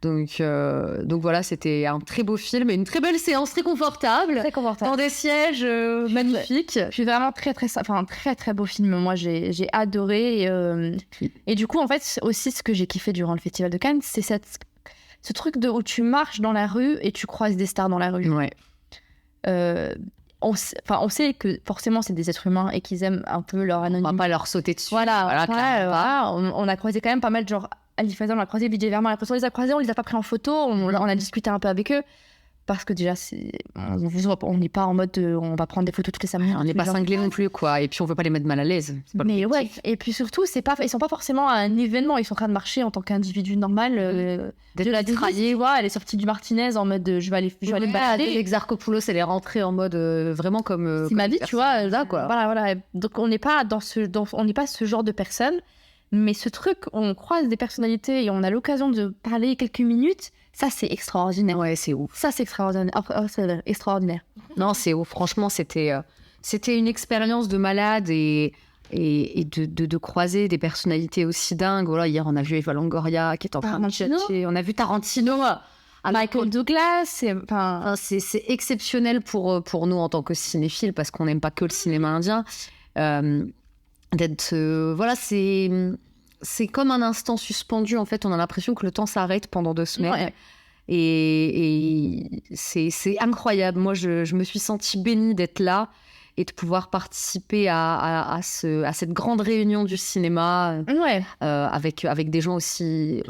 Donc voilà, c'était un très beau film et une très belle séance, très confortable. Très confortable. Dans des sièges magnifiques. Puis vraiment un très très beau film. Moi, j'ai adoré. Et du coup, en fait, aussi ce que j'ai kiffé durant le Festival de Cannes, c'est ce truc où tu marches dans la rue et tu croises des stars dans la rue. Ouais. On sait que forcément c'est des êtres humains et qu'ils aiment un peu leur anonymat. On va pas leur sauter dessus. Voilà, on a croisé quand même pas mal, genre Ali Fazal, on a croisé Vijay Verma, on les a croisés, on les a pas pris en photo, on a discuté un peu avec eux. Parce que déjà, on n'est pas en mode on va prendre des photos toutes les 5 minutes. On n'est pas cinglés non plus, quoi. Et puis on veut pas les mettre mal à l'aise. Mais ouais, et puis surtout, ils sont pas forcément à un événement, ils sont en train de marcher en tant qu'individu normal. De la détraillée, elle est sortie du Martinez en mode je vais aller balader. Exarchopoulos, elle est rentrée en mode vraiment comme. C'est ma vie, tu vois. Là, quoi. Voilà. Donc on n'est pas on n'est pas ce genre de personne. Mais ce truc, on croise des personnalités et on a l'occasion de parler quelques minutes, ça c'est extraordinaire. Ouais, c'est ouf. Ça c'est extraordinaire. C'est extraordinaire. Non, c'est ouf. Franchement, c'était une expérience de malade et de croiser des personnalités aussi dingues. Voilà, hier, on a vu Eva Longoria qui est en train de chercher. On a vu Tarantino. Michael Douglas. C'est exceptionnel pour nous en tant que cinéphiles parce qu'on n'aime pas que le cinéma indien. Voilà, c'est comme un instant suspendu. En fait, on a l'impression que le temps s'arrête pendant 2 semaines. Ouais. Et c'est incroyable. Moi, je me suis sentie bénie d'être là et de pouvoir participer à cette grande réunion du cinéma avec des gens aussi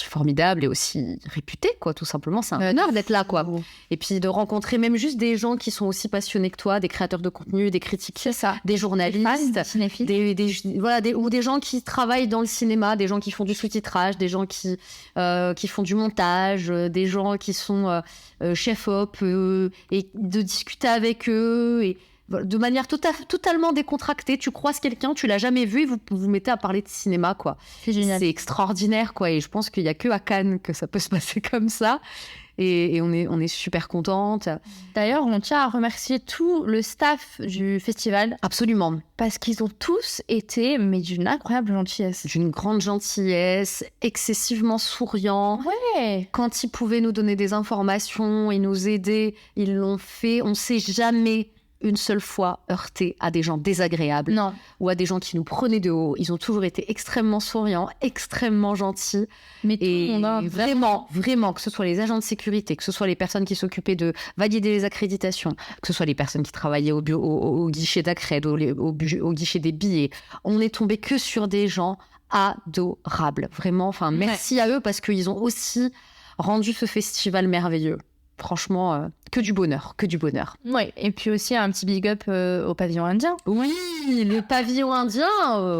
formidables et aussi réputés, quoi, tout simplement. C'est un honneur d'être là, quoi. Et puis de rencontrer même juste des gens qui sont aussi passionnés que toi, des créateurs de contenu, des critiques, des journalistes, ou des gens qui travaillent dans le cinéma, des gens qui font du sous-titrage, des gens qui font du montage, des gens qui sont chef-op, et de discuter avec eux et de manière totalement décontractée. Tu croises quelqu'un, tu l'as jamais vu et vous vous mettez à parler de cinéma, quoi. C'est génial. C'est extraordinaire, quoi. Et je pense qu'il y a que à Cannes que ça peut se passer comme ça. Et on est super contente. D'ailleurs, on tient à remercier tout le staff du festival. Absolument. Parce qu'ils ont tous été, mais d'une incroyable gentillesse. D'une grande gentillesse, excessivement souriants. Ouais. Quand ils pouvaient nous donner des informations et nous aider, ils l'ont fait. On ne s'est jamais une seule fois heurté à des gens désagréables. Non. Ou à des gens qui nous prenaient de haut. Ils ont toujours été extrêmement souriants, extrêmement gentils. Mais tout le monde a vraiment, que ce soit les agents de sécurité, que ce soit les personnes qui s'occupaient de valider les accréditations, que ce soit les personnes qui travaillaient au guichet d'accred, au guichet des billets, on n'est tombé que sur des gens adorables. Vraiment, merci à eux parce qu'ils ont aussi rendu ce festival merveilleux. franchement, que du bonheur, que du bonheur. Ouais, et puis aussi un petit big up au pavillon indien. Oui, le pavillon indien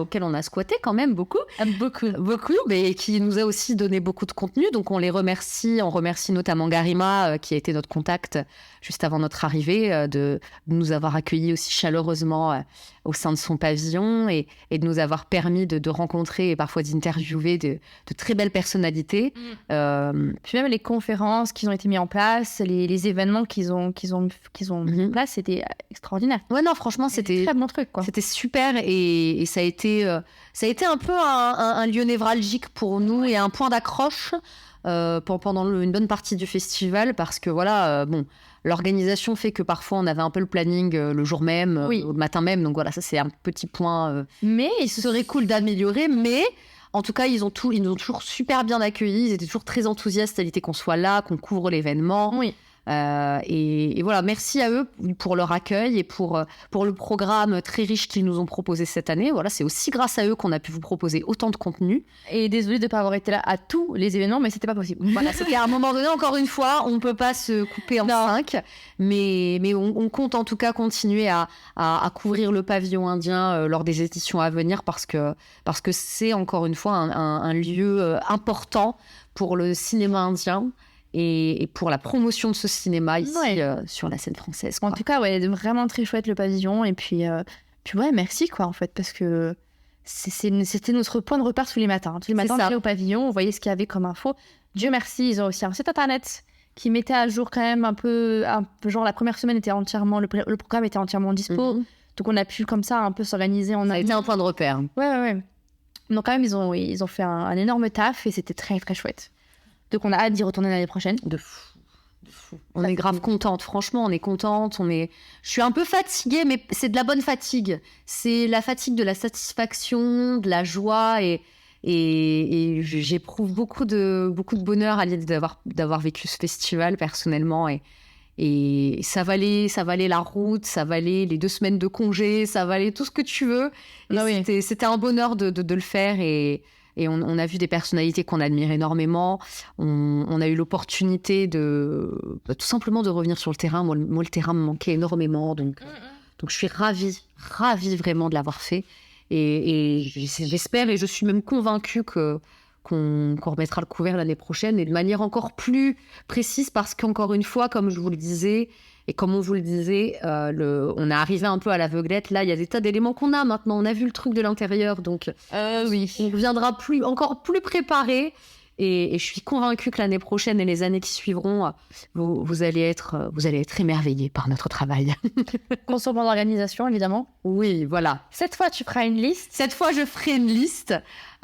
auquel on a squatté quand même beaucoup. Beaucoup, mais qui nous a aussi donné beaucoup de contenu. Donc on les remercie. On remercie notamment Garima, qui a été notre contact juste avant notre arrivée, de nous avoir accueillis aussi chaleureusement au sein de son pavillon et de nous avoir permis de rencontrer et parfois d'interviewer de très belles personnalités. Puis même les conférences qui ont été mises en place, les événements qu'ils ont mis en place, c'était extraordinaire. Ouais, non, franchement, c'était très bon truc, quoi. C'était super et ça a été un peu un lieu névralgique pour nous et un point d'accroche pendant une bonne partie du festival parce que voilà, l'organisation fait que parfois on avait un peu le planning le jour même, le matin même, donc voilà, ça c'est un petit point. Mais il serait cool d'améliorer, mais en tout cas, ils nous ont toujours super bien accueillis, ils étaient toujours très enthousiastes à l'idée qu'on soit là, qu'on couvre l'événement. Oui. Et voilà, merci à eux pour leur accueil et pour le programme très riche qu'ils nous ont proposé cette année. Voilà, c'est aussi grâce à eux qu'on a pu vous proposer autant de contenu. Et désolée de ne pas avoir été là à tous les événements, mais c'était pas possible. Voilà, c'était à un moment donné, encore une fois, on ne peut pas se couper en 5, mais on compte en tout cas continuer à couvrir le pavillon indien lors des éditions à venir parce que c'est encore une fois un lieu important pour le cinéma indien. Et pour la promotion de ce cinéma ici sur la scène française. Quoi. En tout cas, vraiment très chouette le pavillon. Et puis merci quoi en fait, parce que c'était notre point de repère tous les matins. Tous les matins, on allait au pavillon, on voyait ce qu'il y avait comme info. Dieu merci, ils ont aussi un site internet qui mettait à jour quand même un peu genre la première semaine était entièrement, le programme était entièrement dispo. Donc on a pu comme ça un peu s'organiser. Ça a été un point de repère. Ouais. Donc quand même, ils ont fait un énorme taf et c'était très très chouette. Donc on a hâte d'y retourner l'année prochaine. De fou. On est grave contente, franchement, on est contente. Je suis un peu fatiguée, mais c'est de la bonne fatigue. C'est la fatigue de la satisfaction, de la joie et j'éprouve beaucoup de bonheur à l'idée d'avoir vécu ce festival personnellement et ça valait la route, ça valait les 2 semaines de congé, ça valait tout ce que tu veux. C'était un bonheur de le faire et on a vu des personnalités qu'on admire énormément. On a eu l'opportunité tout simplement de revenir sur le terrain. Moi, le terrain me manquait énormément. Donc je suis ravie vraiment de l'avoir fait. Et j'espère et je suis même convaincue qu'on remettra le couvert l'année prochaine et de manière encore plus précise parce qu'encore une fois, comme je vous le disais, et comme on vous le disait, on est arrivé un peu à l'aveuglette. Là, il y a des tas d'éléments qu'on a maintenant. On a vu le truc de l'intérieur, donc on reviendra encore plus préparé. Et je suis convaincue que l'année prochaine et les années qui suivront, vous allez être émerveillés par notre travail. Concernant l'organisation, évidemment. Oui, voilà. Cette fois, tu feras une liste. Cette fois, je ferai une liste.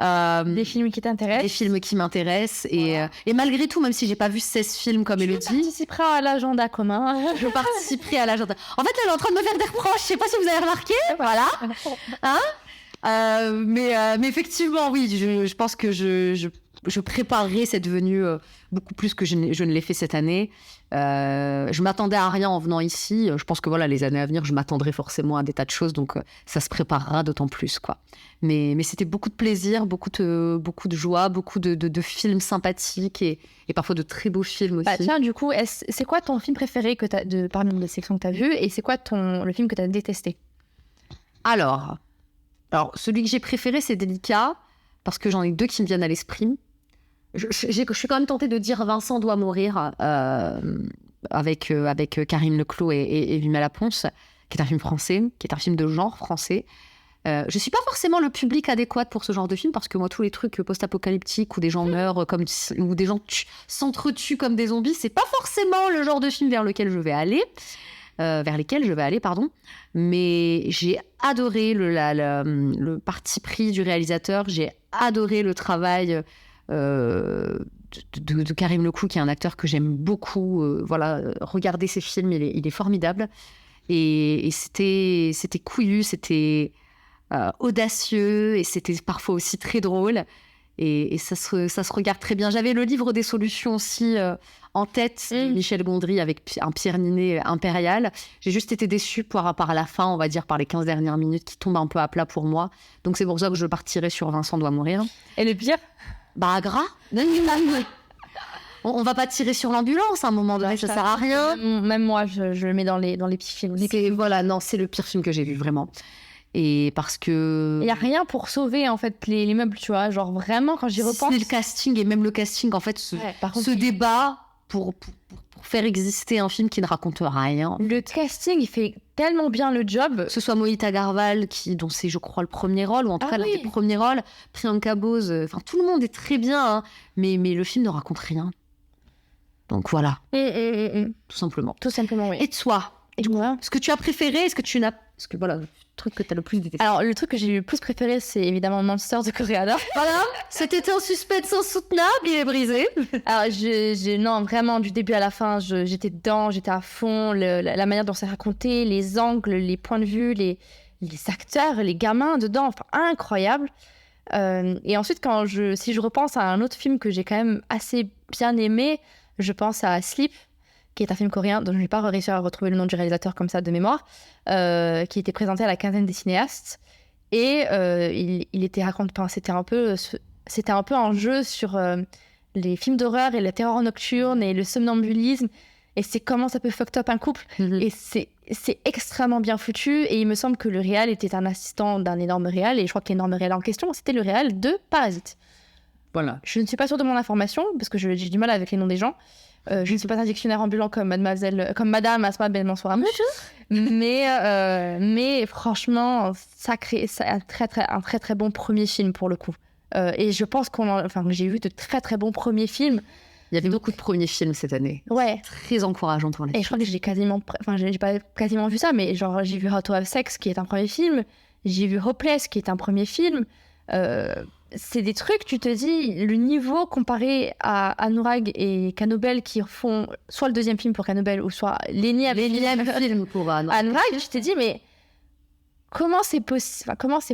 Des films qui t'intéressent. Des films qui m'intéressent. Voilà. Et malgré tout, même si j'ai pas vu 16 films comme Élodie... Je participerai à l'agenda commun. Je participerai à l'agenda. En fait, elle est en train de me faire des reproches. Je sais pas si vous avez remarqué. Voilà. Mais effectivement, oui, je pense que je préparerai cette venue beaucoup plus que je ne l'ai fait cette année. Je m'attendais à rien en venant ici. Je pense que voilà, les années à venir, je m'attendrai forcément à des tas de choses, donc ça se préparera d'autant plus, quoi. Mais c'était beaucoup de plaisir, beaucoup de joie, beaucoup de films sympathiques et parfois de très beaux films aussi. Tiens, du coup, c'est quoi ton film préféré parmi les sections que tu as vues et c'est quoi le film que tu as détesté? Alors, celui que j'ai préféré, c'est délicat parce que j'en ai 2 qui me viennent à l'esprit. Je suis quand même tentée de dire Vincent doit mourir avec Karim Leclaux et Vima Laponce, qui est un film français, qui est un film de genre français. Je suis pas forcément le public adéquat pour ce genre de film parce que moi, tous les trucs post-apocalyptiques où des gens meurent ou des gens s'entretuent comme des zombies, c'est pas forcément le genre de film vers lesquels je vais aller, pardon. Mais j'ai adoré le parti pris du réalisateur, j'ai adoré le travail de Karim Leclaux, qui est un acteur que j'aime beaucoup. Regardez ses films, il est formidable. Et c'était couillu, c'était audacieux, et c'était parfois aussi très drôle. Et ça se regarde très bien. J'avais le livre des solutions aussi en tête, de Michel Gondry, avec un Pierre Ninet impérial. J'ai juste été déçue par la fin, on va dire, par les 15 dernières minutes, qui tombent un peu à plat pour moi. Donc c'est pour ça que je partirai sur Vincent doit mourir. Et le pire? Gras. On va pas tirer sur l'ambulance à un moment donné, ça sert à rien. Même moi, je le mets dans les petits films. Voilà, non, c'est le pire film que j'ai vu, vraiment. Et parce que... Il n'y a rien pour sauver, en fait, les meubles, tu vois. Genre, vraiment, quand j'y repense... C'est le casting, et même le casting, en fait, se débat pour faire exister un film qui ne raconte rien. Le casting, il fait tellement bien le job. Que ce soit Mohit Agarwal, dont c'est, je crois, le premier rôle, ou en tout cas l'un des premiers rôles, Priyanka Bose, enfin, tout le monde est très bien, hein, mais le film ne raconte rien. Donc voilà, tout simplement. Tout simplement, oui. Et toi, ce que tu as préféré, est-ce que tu n'as... Parce que voilà, le truc que tu as le plus détesté. Alors, le truc que j'ai le plus préféré, c'est évidemment Monsters de Koreeda. Voilà, c'était un suspense insoutenable, il est brisé. Alors, non, vraiment, du début à la fin, j'étais dedans, j'étais à fond. La manière dont c'est raconté, les angles, les points de vue, les acteurs, les gamins dedans, enfin, incroyable. Et ensuite, si je repense à un autre film que j'ai quand même assez bien aimé, je pense à Sleep, qui est un film coréen dont je n'ai pas réussi à retrouver le nom du réalisateur comme ça de mémoire, qui était présenté à la quinzaine des cinéastes. Et il était c'était un peu un jeu sur les films d'horreur et la terreur nocturne et le somnambulisme. Et c'est comment ça peut fuck up un couple. Et c'est extrêmement bien foutu. Et il me semble que le réal était un assistant d'un énorme réal. Et je crois que l'énorme réal en question, c'était le réal de Parasite. Voilà. Je ne suis pas sûre de mon information, parce que j'ai du mal avec les noms des gens. Je ne suis pas un dictionnaire ambulant comme Madame Asma Ben Mansour Hamid. Mais franchement, c'est un très très bon premier film pour le coup. Et je pense j'ai vu de très très bons premiers films. Il y avait beaucoup de premiers films cette année. Ouais. Très encourageant pour les films. Et je crois que j'ai pas quasiment vu ça, mais genre j'ai vu How to Have Sex qui est un premier film. J'ai vu Hopeless qui est un premier film. C'est des trucs, tu te dis, le niveau comparé à Anurag et Kanobel qui font soit le deuxième film pour Kanobel ou soit l'énième film pour Anurag, je t'ai dit, mais comment c'est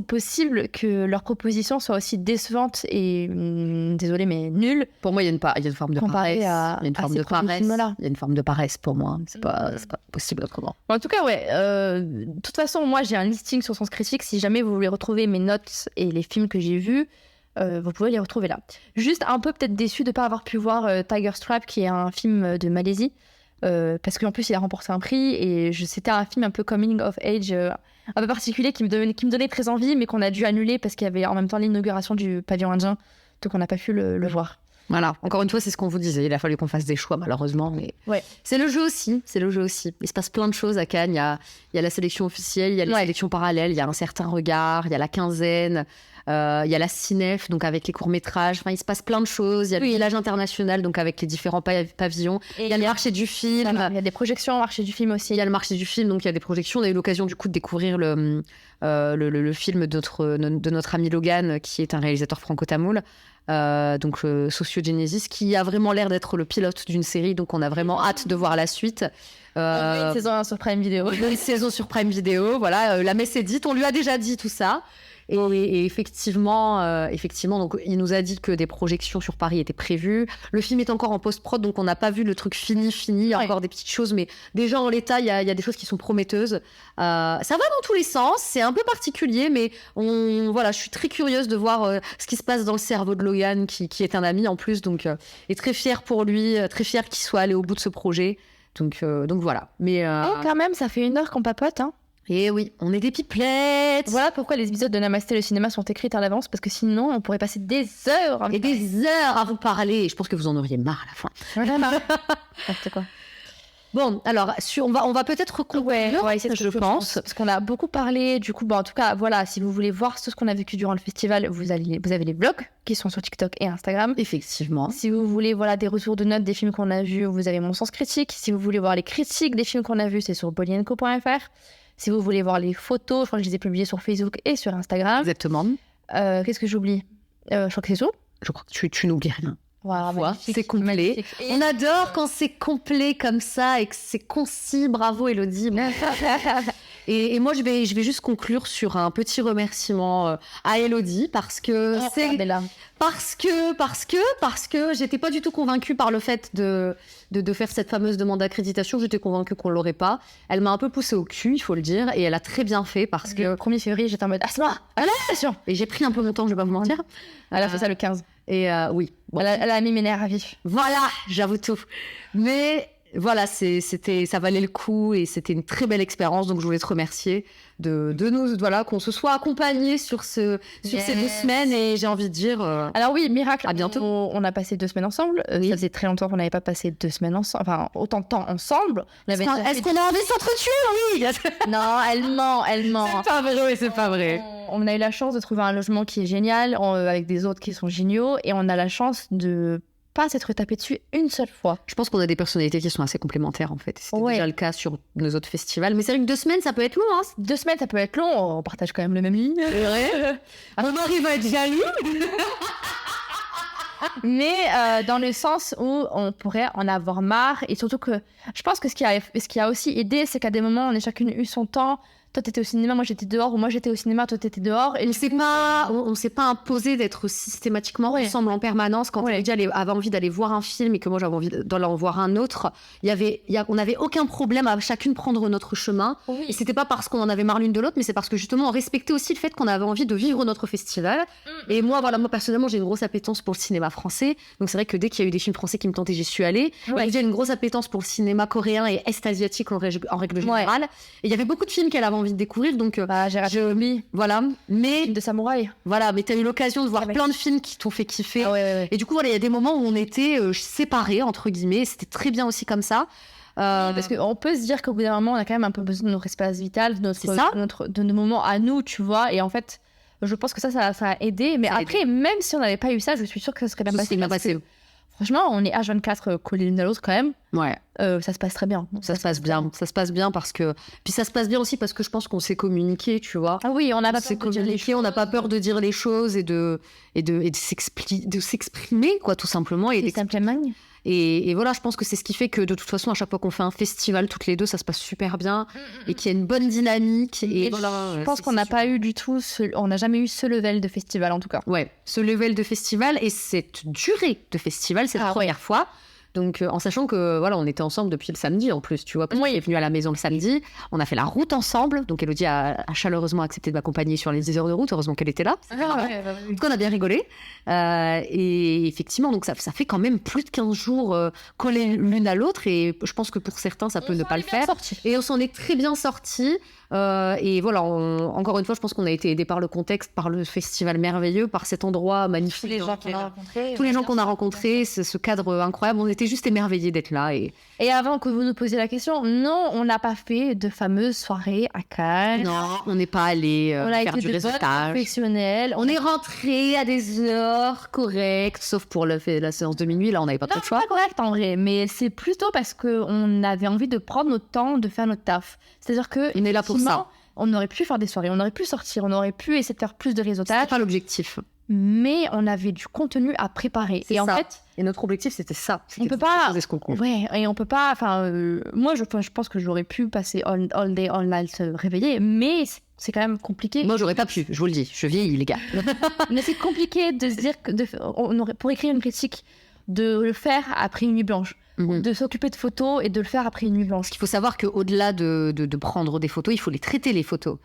possible que leur proposition soit aussi décevante et, désolée, mais nulle? Pour moi, il y a une forme de paresse. Il y a une forme de paresse. Il y a une forme de paresse pour moi. C'est pas possible autrement. En tout cas, ouais. De toute façon, moi, j'ai un listing sur Sens Critique. Si jamais vous voulez retrouver mes notes et les films que j'ai vus, vous pouvez les retrouver là. Juste un peu peut-être déçu de ne pas avoir pu voir Tiger Strap, qui est un film de Malaisie. Parce qu'en plus, il a remporté un prix. Et c'était un film un peu coming of age, un peu particulier, qui me donnait très envie, mais qu'on a dû annuler parce qu'il y avait en même temps l'inauguration du pavillon indien. Donc on n'a pas pu le voir. Voilà, encore une fois, c'est ce qu'on vous disait. Il a fallu qu'on fasse des choix, malheureusement. Mais c'est le jeu aussi. Il se passe plein de choses à Cannes. Il y a la sélection officielle, il y a les sélections parallèles, il y a un certain regard, il y a la quinzaine, il y a la Cinef, donc avec les courts-métrages. Enfin, il se passe plein de choses. Il y a le village international, donc avec les différents pavillons. Il y a le marché du film. Il y a des projections au marché du film aussi. Il y a le marché du film, donc il y a des projections. On a eu l'occasion du coup de découvrir le film de notre ami Logan, qui est un réalisateur franco-tamoul. Donc Sociogenesis, qui a vraiment l'air d'être le pilote d'une série, donc on a vraiment hâte de voir la suite. Une saison sur Prime Video. Une saison sur Prime Video, voilà, la messe est dite, on lui a déjà dit tout ça. Et effectivement, donc, il nous a dit que des projections sur Paris étaient prévues. Le film est encore en post-prod, donc on n'a pas vu le truc fini. Il y a encore des petites choses, mais déjà en l'état, il y a des choses qui sont prometteuses. Ça va dans tous les sens, c'est un peu particulier, mais je suis très curieuse de voir ce qui se passe dans le cerveau de Logan, qui est un ami en plus, donc et très fière pour lui, très fière qu'il soit allé au bout de ce projet. Donc voilà. Mais quand même, ça fait 1 heure qu'on papote, hein. Et oui, on est des pipelettes. Voilà pourquoi les épisodes de Namasté le cinéma sont écrits à l'avance, parce que sinon on pourrait passer des heures et des heures à vous parler. Je pense que vous en auriez marre à la fin. Voilà, n'importe quoi. Bon, alors on va peut-être conclure, je pense, parce qu'on a beaucoup parlé. Du coup, en tout cas, voilà, si vous voulez voir tout ce qu'on a vécu durant le festival, vous avez les vlogs qui sont sur TikTok et Instagram. Effectivement. Si vous voulez des retours de notes des films qu'on a vus, vous avez Mon Sens Critique. Si vous voulez voir les critiques des films qu'on a vus, c'est sur bolienco.fr. Si vous voulez voir les photos, je crois que je les ai publiées sur Facebook et sur Instagram. Exactement. Qu'est-ce que j'oublie ? Je crois que c'est tout. Je crois que tu n'oublies rien. Voilà, c'est complet. On adore quand c'est complet comme ça et que c'est concis. Bravo, Élodie. Et moi, je vais juste conclure sur un petit remerciement à Elodie parce que parce que j'étais pas du tout convaincue par le fait de faire cette fameuse demande d'accréditation. J'étais convaincue qu'on l'aurait pas. Elle m'a un peu poussée au cul, il faut le dire, et elle a très bien fait parce que Le 1er février, j'étais en mode Asma, attention. et j'ai pris un peu mon temps, je vais pas vous mentir. Elle a fait ça le 15. Et oui, bon. Elle a mis mes nerfs à vif. Voilà, j'avoue tout. Mais voilà, ça valait le coup et c'était une très belle expérience. Donc je voulais te remercier de nous, voilà, qu'on se soit accompagnés sur ces 2 semaines. Et j'ai envie de dire, Alors oui, miracle. À bientôt. On a passé 2 semaines ensemble. Oui. Ça faisait très longtemps qu'on n'avait pas passé 2 semaines ensemble. Enfin, autant de temps ensemble. est-ce qu'on a envie de s'entretuer? Oui. Non, elle ment. C'est pas vrai, c'est pas vrai. On a eu la chance de trouver un logement qui est génial, avec des autres qui sont géniaux, et on a la chance de pas s'être tapé dessus une seule fois. Je pense qu'on a des personnalités qui sont assez complémentaires en fait. C'était Ouais. déjà le cas sur nos autres festivals. Mais c'est vrai que 2 semaines, ça peut être long. Hein. 2 semaines, ça peut être long, on partage quand même le même lit. C'est vrai. Mon mari va être jaloux. Mais dans le sens où on pourrait en avoir marre, et surtout que je pense que ce qui a aussi aidé, c'est qu'à des moments, on a chacune eu son temps. Toi, t'étais au cinéma, moi j'étais dehors, ou moi j'étais au cinéma, toi t'étais dehors. Et On s'est pas imposé d'être systématiquement ensemble en permanence. Quand Elodie avait envie d'aller voir un film et que moi j'avais envie d'aller en voir un autre, on n'avait aucun problème à chacune prendre notre chemin. Oui. Et c'était pas parce qu'on en avait marre l'une de l'autre, mais c'est parce que justement on respectait aussi le fait qu'on avait envie de vivre notre festival. Et moi personnellement, j'ai une grosse appétence pour le cinéma français. Donc c'est vrai que dès qu'il y a eu des films français qui me tentaient, j'y suis allée. Ouais. J'ai une grosse appétence pour le cinéma coréen et est-asiatique en règle générale. Et il y avait beaucoup de films qu'elle avait envie de découvrir, donc J'ai raté voilà. Mais film de samouraï. voilà, mais t'as eu l'occasion de voir Ah ouais. plein de films qui t'ont fait kiffer. Ah ouais. Et du coup, voilà, il y a des moments où on était séparés entre guillemets. Et c'était très bien aussi comme ça. Parce qu'on peut se dire qu'au bout d'un moment, on a quand même un peu besoin de notre espace vital, C'est ça. de nos moments à nous, tu vois. Et en fait, je pense que ça a aidé. Mais Ça a après, même si on n'avait pas eu ça, je suis sûre que ça serait bien passé. bien parce passé. que, franchement, on est H24 collés l'une à l'autre quand même. Ouais. Ça se passe très bien. Ça se passe bien. Ça se passe bien parce que. Puis ça se passe bien aussi parce que je pense qu'on s'est communiqué, tu vois. Ah oui, on n'a On pas s'est peur de dire les communiqué, on n'a pas peur de dire les choses et de s'exprimer, quoi, tout simplement. choses. Simplement. Et voilà, je pense que c'est ce qui fait que de toute façon, à chaque fois qu'on fait un festival, toutes les deux, ça se passe super bien et qu'il y a une bonne dynamique. Et voilà, je pense qu'on n'a pas eu du tout, on n'a jamais eu ce level de festival en tout cas. Ouais, ce level de festival et cette durée de festival, c'est la première fois. Donc, en sachant que, voilà, on était ensemble depuis le samedi, en plus, tu vois, parce qu'il est venu à la maison le samedi. On a fait la route ensemble. Donc, Elodie a chaleureusement accepté de m'accompagner sur les 10 heures de route. Heureusement qu'elle était là. Donc, on a bien rigolé. Et effectivement, donc ça fait quand même plus de 15 jours collés l'une à l'autre. Et je pense que pour certains, ça peut ne pas le faire. Et on s'en est très bien sortis. Et voilà, encore une fois, je pense qu'on a été aidés par le contexte, par le festival merveilleux, par cet endroit magnifique. Tous les gens qu'on a rencontrés. Tous les gens qu'on a rencontrés, ce cadre incroyable. On était juste émerveillés d'être là. Et avant que vous nous posiez la question, non, on n'a pas fait de fameuses soirées à Cannes. Non, on n'est pas allé On a faire été du de bonnes réseautage. professionnels. On est rentré à des heures correctes, sauf pour la séance de minuit. Là, on n'avait pas trop Non, le choix. c'est pas correct en vrai, mais c'est plutôt parce qu'on avait envie de prendre notre temps de faire notre taf. C'est-à-dire que On est là pour ça. on aurait pu faire des soirées, on aurait pu sortir, on aurait pu essayer de faire plus de réseautage, C'est pas l'objectif. mais on avait du contenu à préparer. C'est Et en ça. fait, Et notre objectif, c'était ça. on peut pas. C'est ce qu'on compte. Ouais, et on peut pas. Enfin, moi, je pense que j'aurais pu passer all day, all night réveillée, mais c'est quand même compliqué. Moi, j'aurais pas pu, je vous le dis. Je vieillis, les gars. Mais c'est compliqué de se dire que pour écrire une critique, de le faire après une nuit blanche, de s'occuper de photos et de le faire après une nuit blanche. Il faut savoir qu'au-delà de prendre des photos, il faut les traiter, les photos.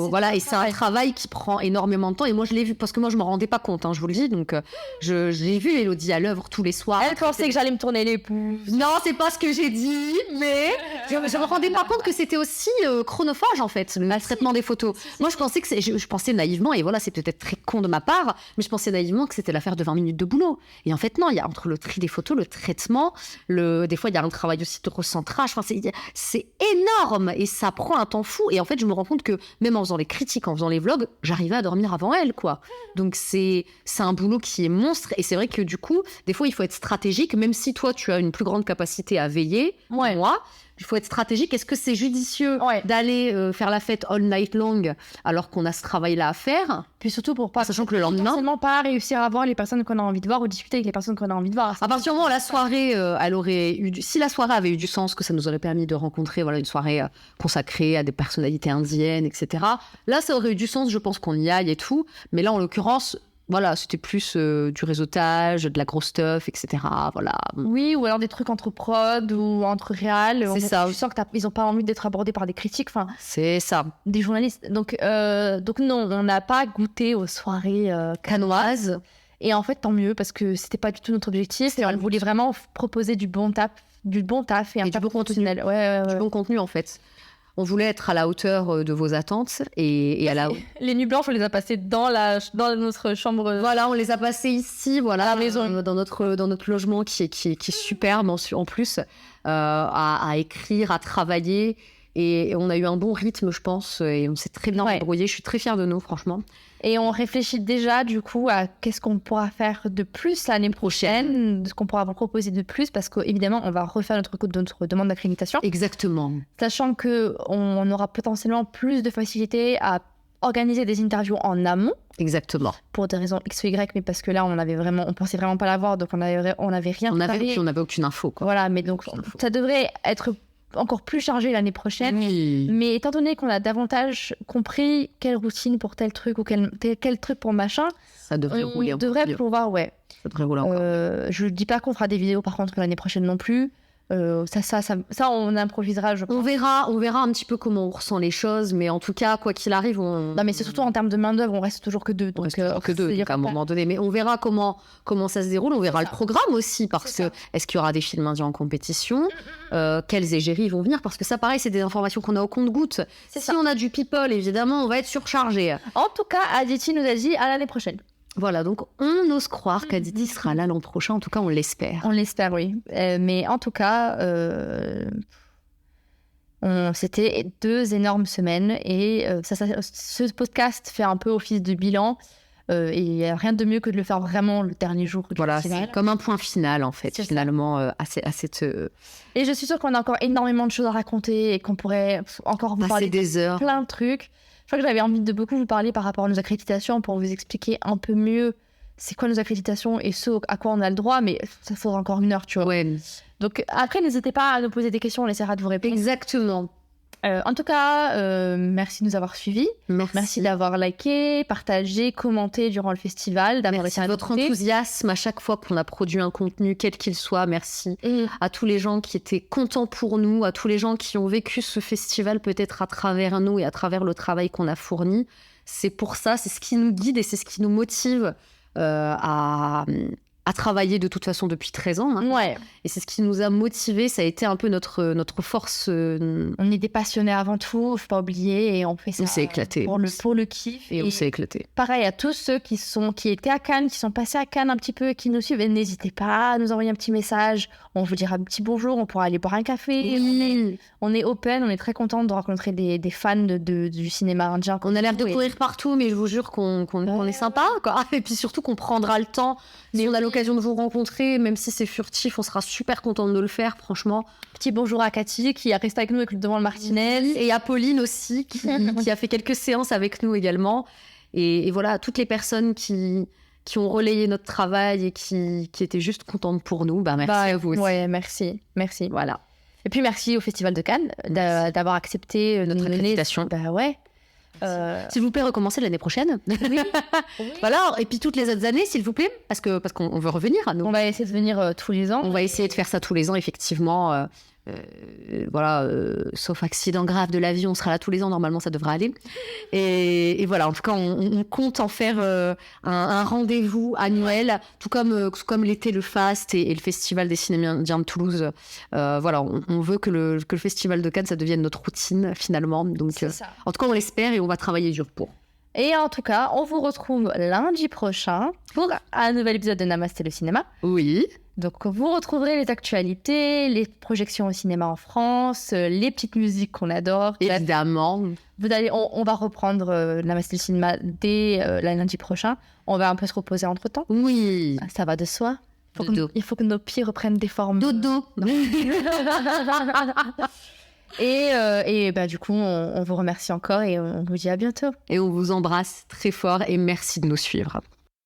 Voilà, et c'est un travail qui prend énormément de temps. Et moi, je l'ai vu, parce que moi, je me rendais pas compte, hein, je vous le dis. Donc, j'ai vu Elodie à l'œuvre tous les soirs. Elle pensait que j'allais me tourner les pouces. Non, c'est pas ce que j'ai dit, mais je me rendais pas compte que c'était aussi chronophage, en fait, le traitement des photos. Moi, je pensais je pensais naïvement, et voilà, c'est peut-être très con de ma part, mais je pensais naïvement que c'était l'affaire de 20 minutes de boulot. Et en fait, non, il y a entre le tri des photos, le traitement, des fois, il y a un travail aussi de recentrage. Enfin, c'est énorme et ça prend un temps fou. Et en fait, je me rends compte que même en faisant les critiques, en faisant les vlogs, j'arrivais à dormir avant elle, quoi. Donc, c'est un boulot qui est monstre. Et c'est vrai que du coup, des fois, il faut être stratégique, même si toi, tu as une plus grande capacité à veiller, moi. Il faut être stratégique. Est-ce que c'est judicieux d'aller faire la fête all night long alors qu'on a ce travail-là à faire? Puis surtout pour pas, sachant que le lendemain, forcément pas réussir à voir les personnes qu'on a envie de voir ou discuter avec les personnes qu'on a envie de voir. À partir du moment où la soirée, elle aurait eu si la soirée avait eu du sens, que ça nous aurait permis de rencontrer une soirée consacrée à des personnalités indiennes, etc. Là, ça aurait eu du sens, je pense qu'on y aille et tout. Mais là, en l'occurrence, c'était plus du réseautage, de la grosse stuff, etc. Voilà. Oui, ou alors des trucs entre prod ou entre réal. C'est ça. Tu sens qu'ils n'ont pas envie d'être abordés par des critiques. Enfin, c'est ça. Des journalistes. Donc non, on n'a pas goûté aux soirées canoises. Et en fait, tant mieux, parce que c'était pas du tout notre objectif. Et on voulait vraiment proposer du bon taf et un du bon contenu. Du bon contenu, en fait. On voulait être à la hauteur de vos attentes et à la... Les nuits blanches, on les a passées dans notre chambre. Voilà, on les a passées ici, à la maison, dans notre logement qui est superbe en plus, à écrire, à travailler. Et on a eu un bon rythme, je pense, et on s'est très bien débrouillé. Je suis très fière de nous, franchement. Et on réfléchit déjà, du coup, à qu'est-ce qu'on pourra faire de plus l'année prochaine, ce qu'on pourra vous proposer de plus, parce qu'évidemment, on va refaire notre demande d'accréditation. Exactement. Sachant qu'on aura potentiellement plus de facilité à organiser des interviews en amont. Exactement. Pour des raisons X ou Y, mais parce que là, on pensait vraiment pas l'avoir, donc on avait rien. On n'avait aucune info, quoi. Voilà, mais donc ça devrait être encore plus chargé l'année prochaine. Oui. Mais étant donné qu'on a davantage compris quelle routine pour tel truc ou quel truc pour machin, ça devrait rouler. On devrait pouvoir, Ça devrait rouler encore. Je ne dis pas qu'on fera des vidéos par contre l'année prochaine non plus. Ça, on improvisera, je pense. On verra un petit peu comment on ressent les choses, mais en tout cas, quoi qu'il arrive, Non, mais c'est surtout en termes de main-d'œuvre, on reste toujours que deux. On reste toujours que deux, donc à un moment donné. Mais on verra comment ça se déroule. On verra le programme aussi, parce que est-ce qu'il y aura des films indiens en compétition? Quels égéries vont venir? Parce que ça, pareil, c'est des informations qu'on a au compte-gouttes. Si on a du people, évidemment, on va être surchargé. En tout cas, Aditi nous a dit à l'année prochaine. Voilà, donc on ose croire qu'Aditi sera là l'an prochain. En tout cas, on l'espère. On l'espère, oui. Mais en tout cas, c'était 2 énormes semaines. Et ce podcast fait un peu office de bilan. Et il n'y a rien de mieux que de le faire vraiment le dernier jour du festival. C'est comme un point final, en fait, finalement, à cette... Et je suis sûre qu'on a encore énormément de choses à raconter et qu'on pourrait encore vous parler des heures. Plein de trucs. Je crois que j'avais envie de beaucoup vous parler par rapport à nos accréditations pour vous expliquer un peu mieux c'est quoi nos accréditations et ce à quoi on a le droit, mais ça faudra encore 1 heure, tu vois. Ouais. Donc après, n'hésitez pas à nous poser des questions, on essaiera de vous répondre. Exactement. En tout cas, merci de nous avoir suivis. Merci d'avoir liké, partagé, commenté durant le festival. Merci de votre enthousiasme à chaque fois qu'on a produit un contenu, quel qu'il soit. Merci à tous les gens qui étaient contents pour nous, à tous les gens qui ont vécu ce festival peut-être à travers nous et à travers le travail qu'on a fourni. C'est pour ça, c'est ce qui nous guide et c'est ce qui nous motive à travailler de toute façon depuis 13 ans. Ouais. Et c'est ce qui nous a motivés, ça a été un peu notre force. On est des passionnés avant tout, faut pas oublier, et on fait ça. On s'est éclaté. Pour le kiff. Et on s'est éclaté. Pareil à tous ceux qui étaient à Cannes, qui sont passés à Cannes un petit peu et qui nous suivent, n'hésitez pas à nous envoyer un petit message. On vous dira un petit bonjour, on pourra aller boire un café. Oui. On est open, on est très contente de rencontrer des fans du cinéma indien. On a l'air de courir partout, mais je vous jure qu'on est sympa, quoi. Et puis surtout qu'on prendra le temps. Si on a l'occasion de vous rencontrer, même si c'est furtif, on sera super contente de le faire, franchement. Petit bonjour à Cathy qui est restée avec nous devant le Martinez. Et à Pauline aussi, qui a fait quelques séances avec nous également. Et voilà, à toutes les personnes qui ont relayé notre travail et qui étaient juste contentes pour nous, merci à vous aussi. Ouais, merci. Voilà. Et puis merci au Festival de Cannes d'avoir accepté notre accréditation. Ouais. S'il vous plaît, recommencez l'année prochaine. Oui. Voilà. Et puis toutes les autres années, s'il vous plaît, parce qu'on veut revenir à nous. On va essayer de venir tous les ans. On va essayer de faire ça tous les ans, effectivement. Sauf accident grave de l'avion, on sera là tous les ans, normalement ça devrait aller. Et voilà, en tout cas, on compte en faire un rendez-vous annuel, tout comme l'était le FAST et le Festival des cinémas indiens de Toulouse. Voilà, on veut que le Festival de Cannes, ça devienne notre routine, finalement. Donc, en tout cas, on l'espère et on va travailler dur pour. Et en tout cas, on vous retrouve lundi prochain pour un nouvel épisode de Namasté le cinéma. Oui. Donc, vous retrouverez les actualités, les projections au cinéma en France, les petites musiques qu'on adore. Évidemment. On va reprendre Namasté le cinéma dès lundi prochain. On va un peu se reposer entre-temps. Oui. Ça va de soi. Dodo. Il faut que nos pieds reprennent des formes. Dodo. Et bah, du coup, on vous remercie encore et on vous dit à bientôt. Et on vous embrasse très fort et merci de nous suivre.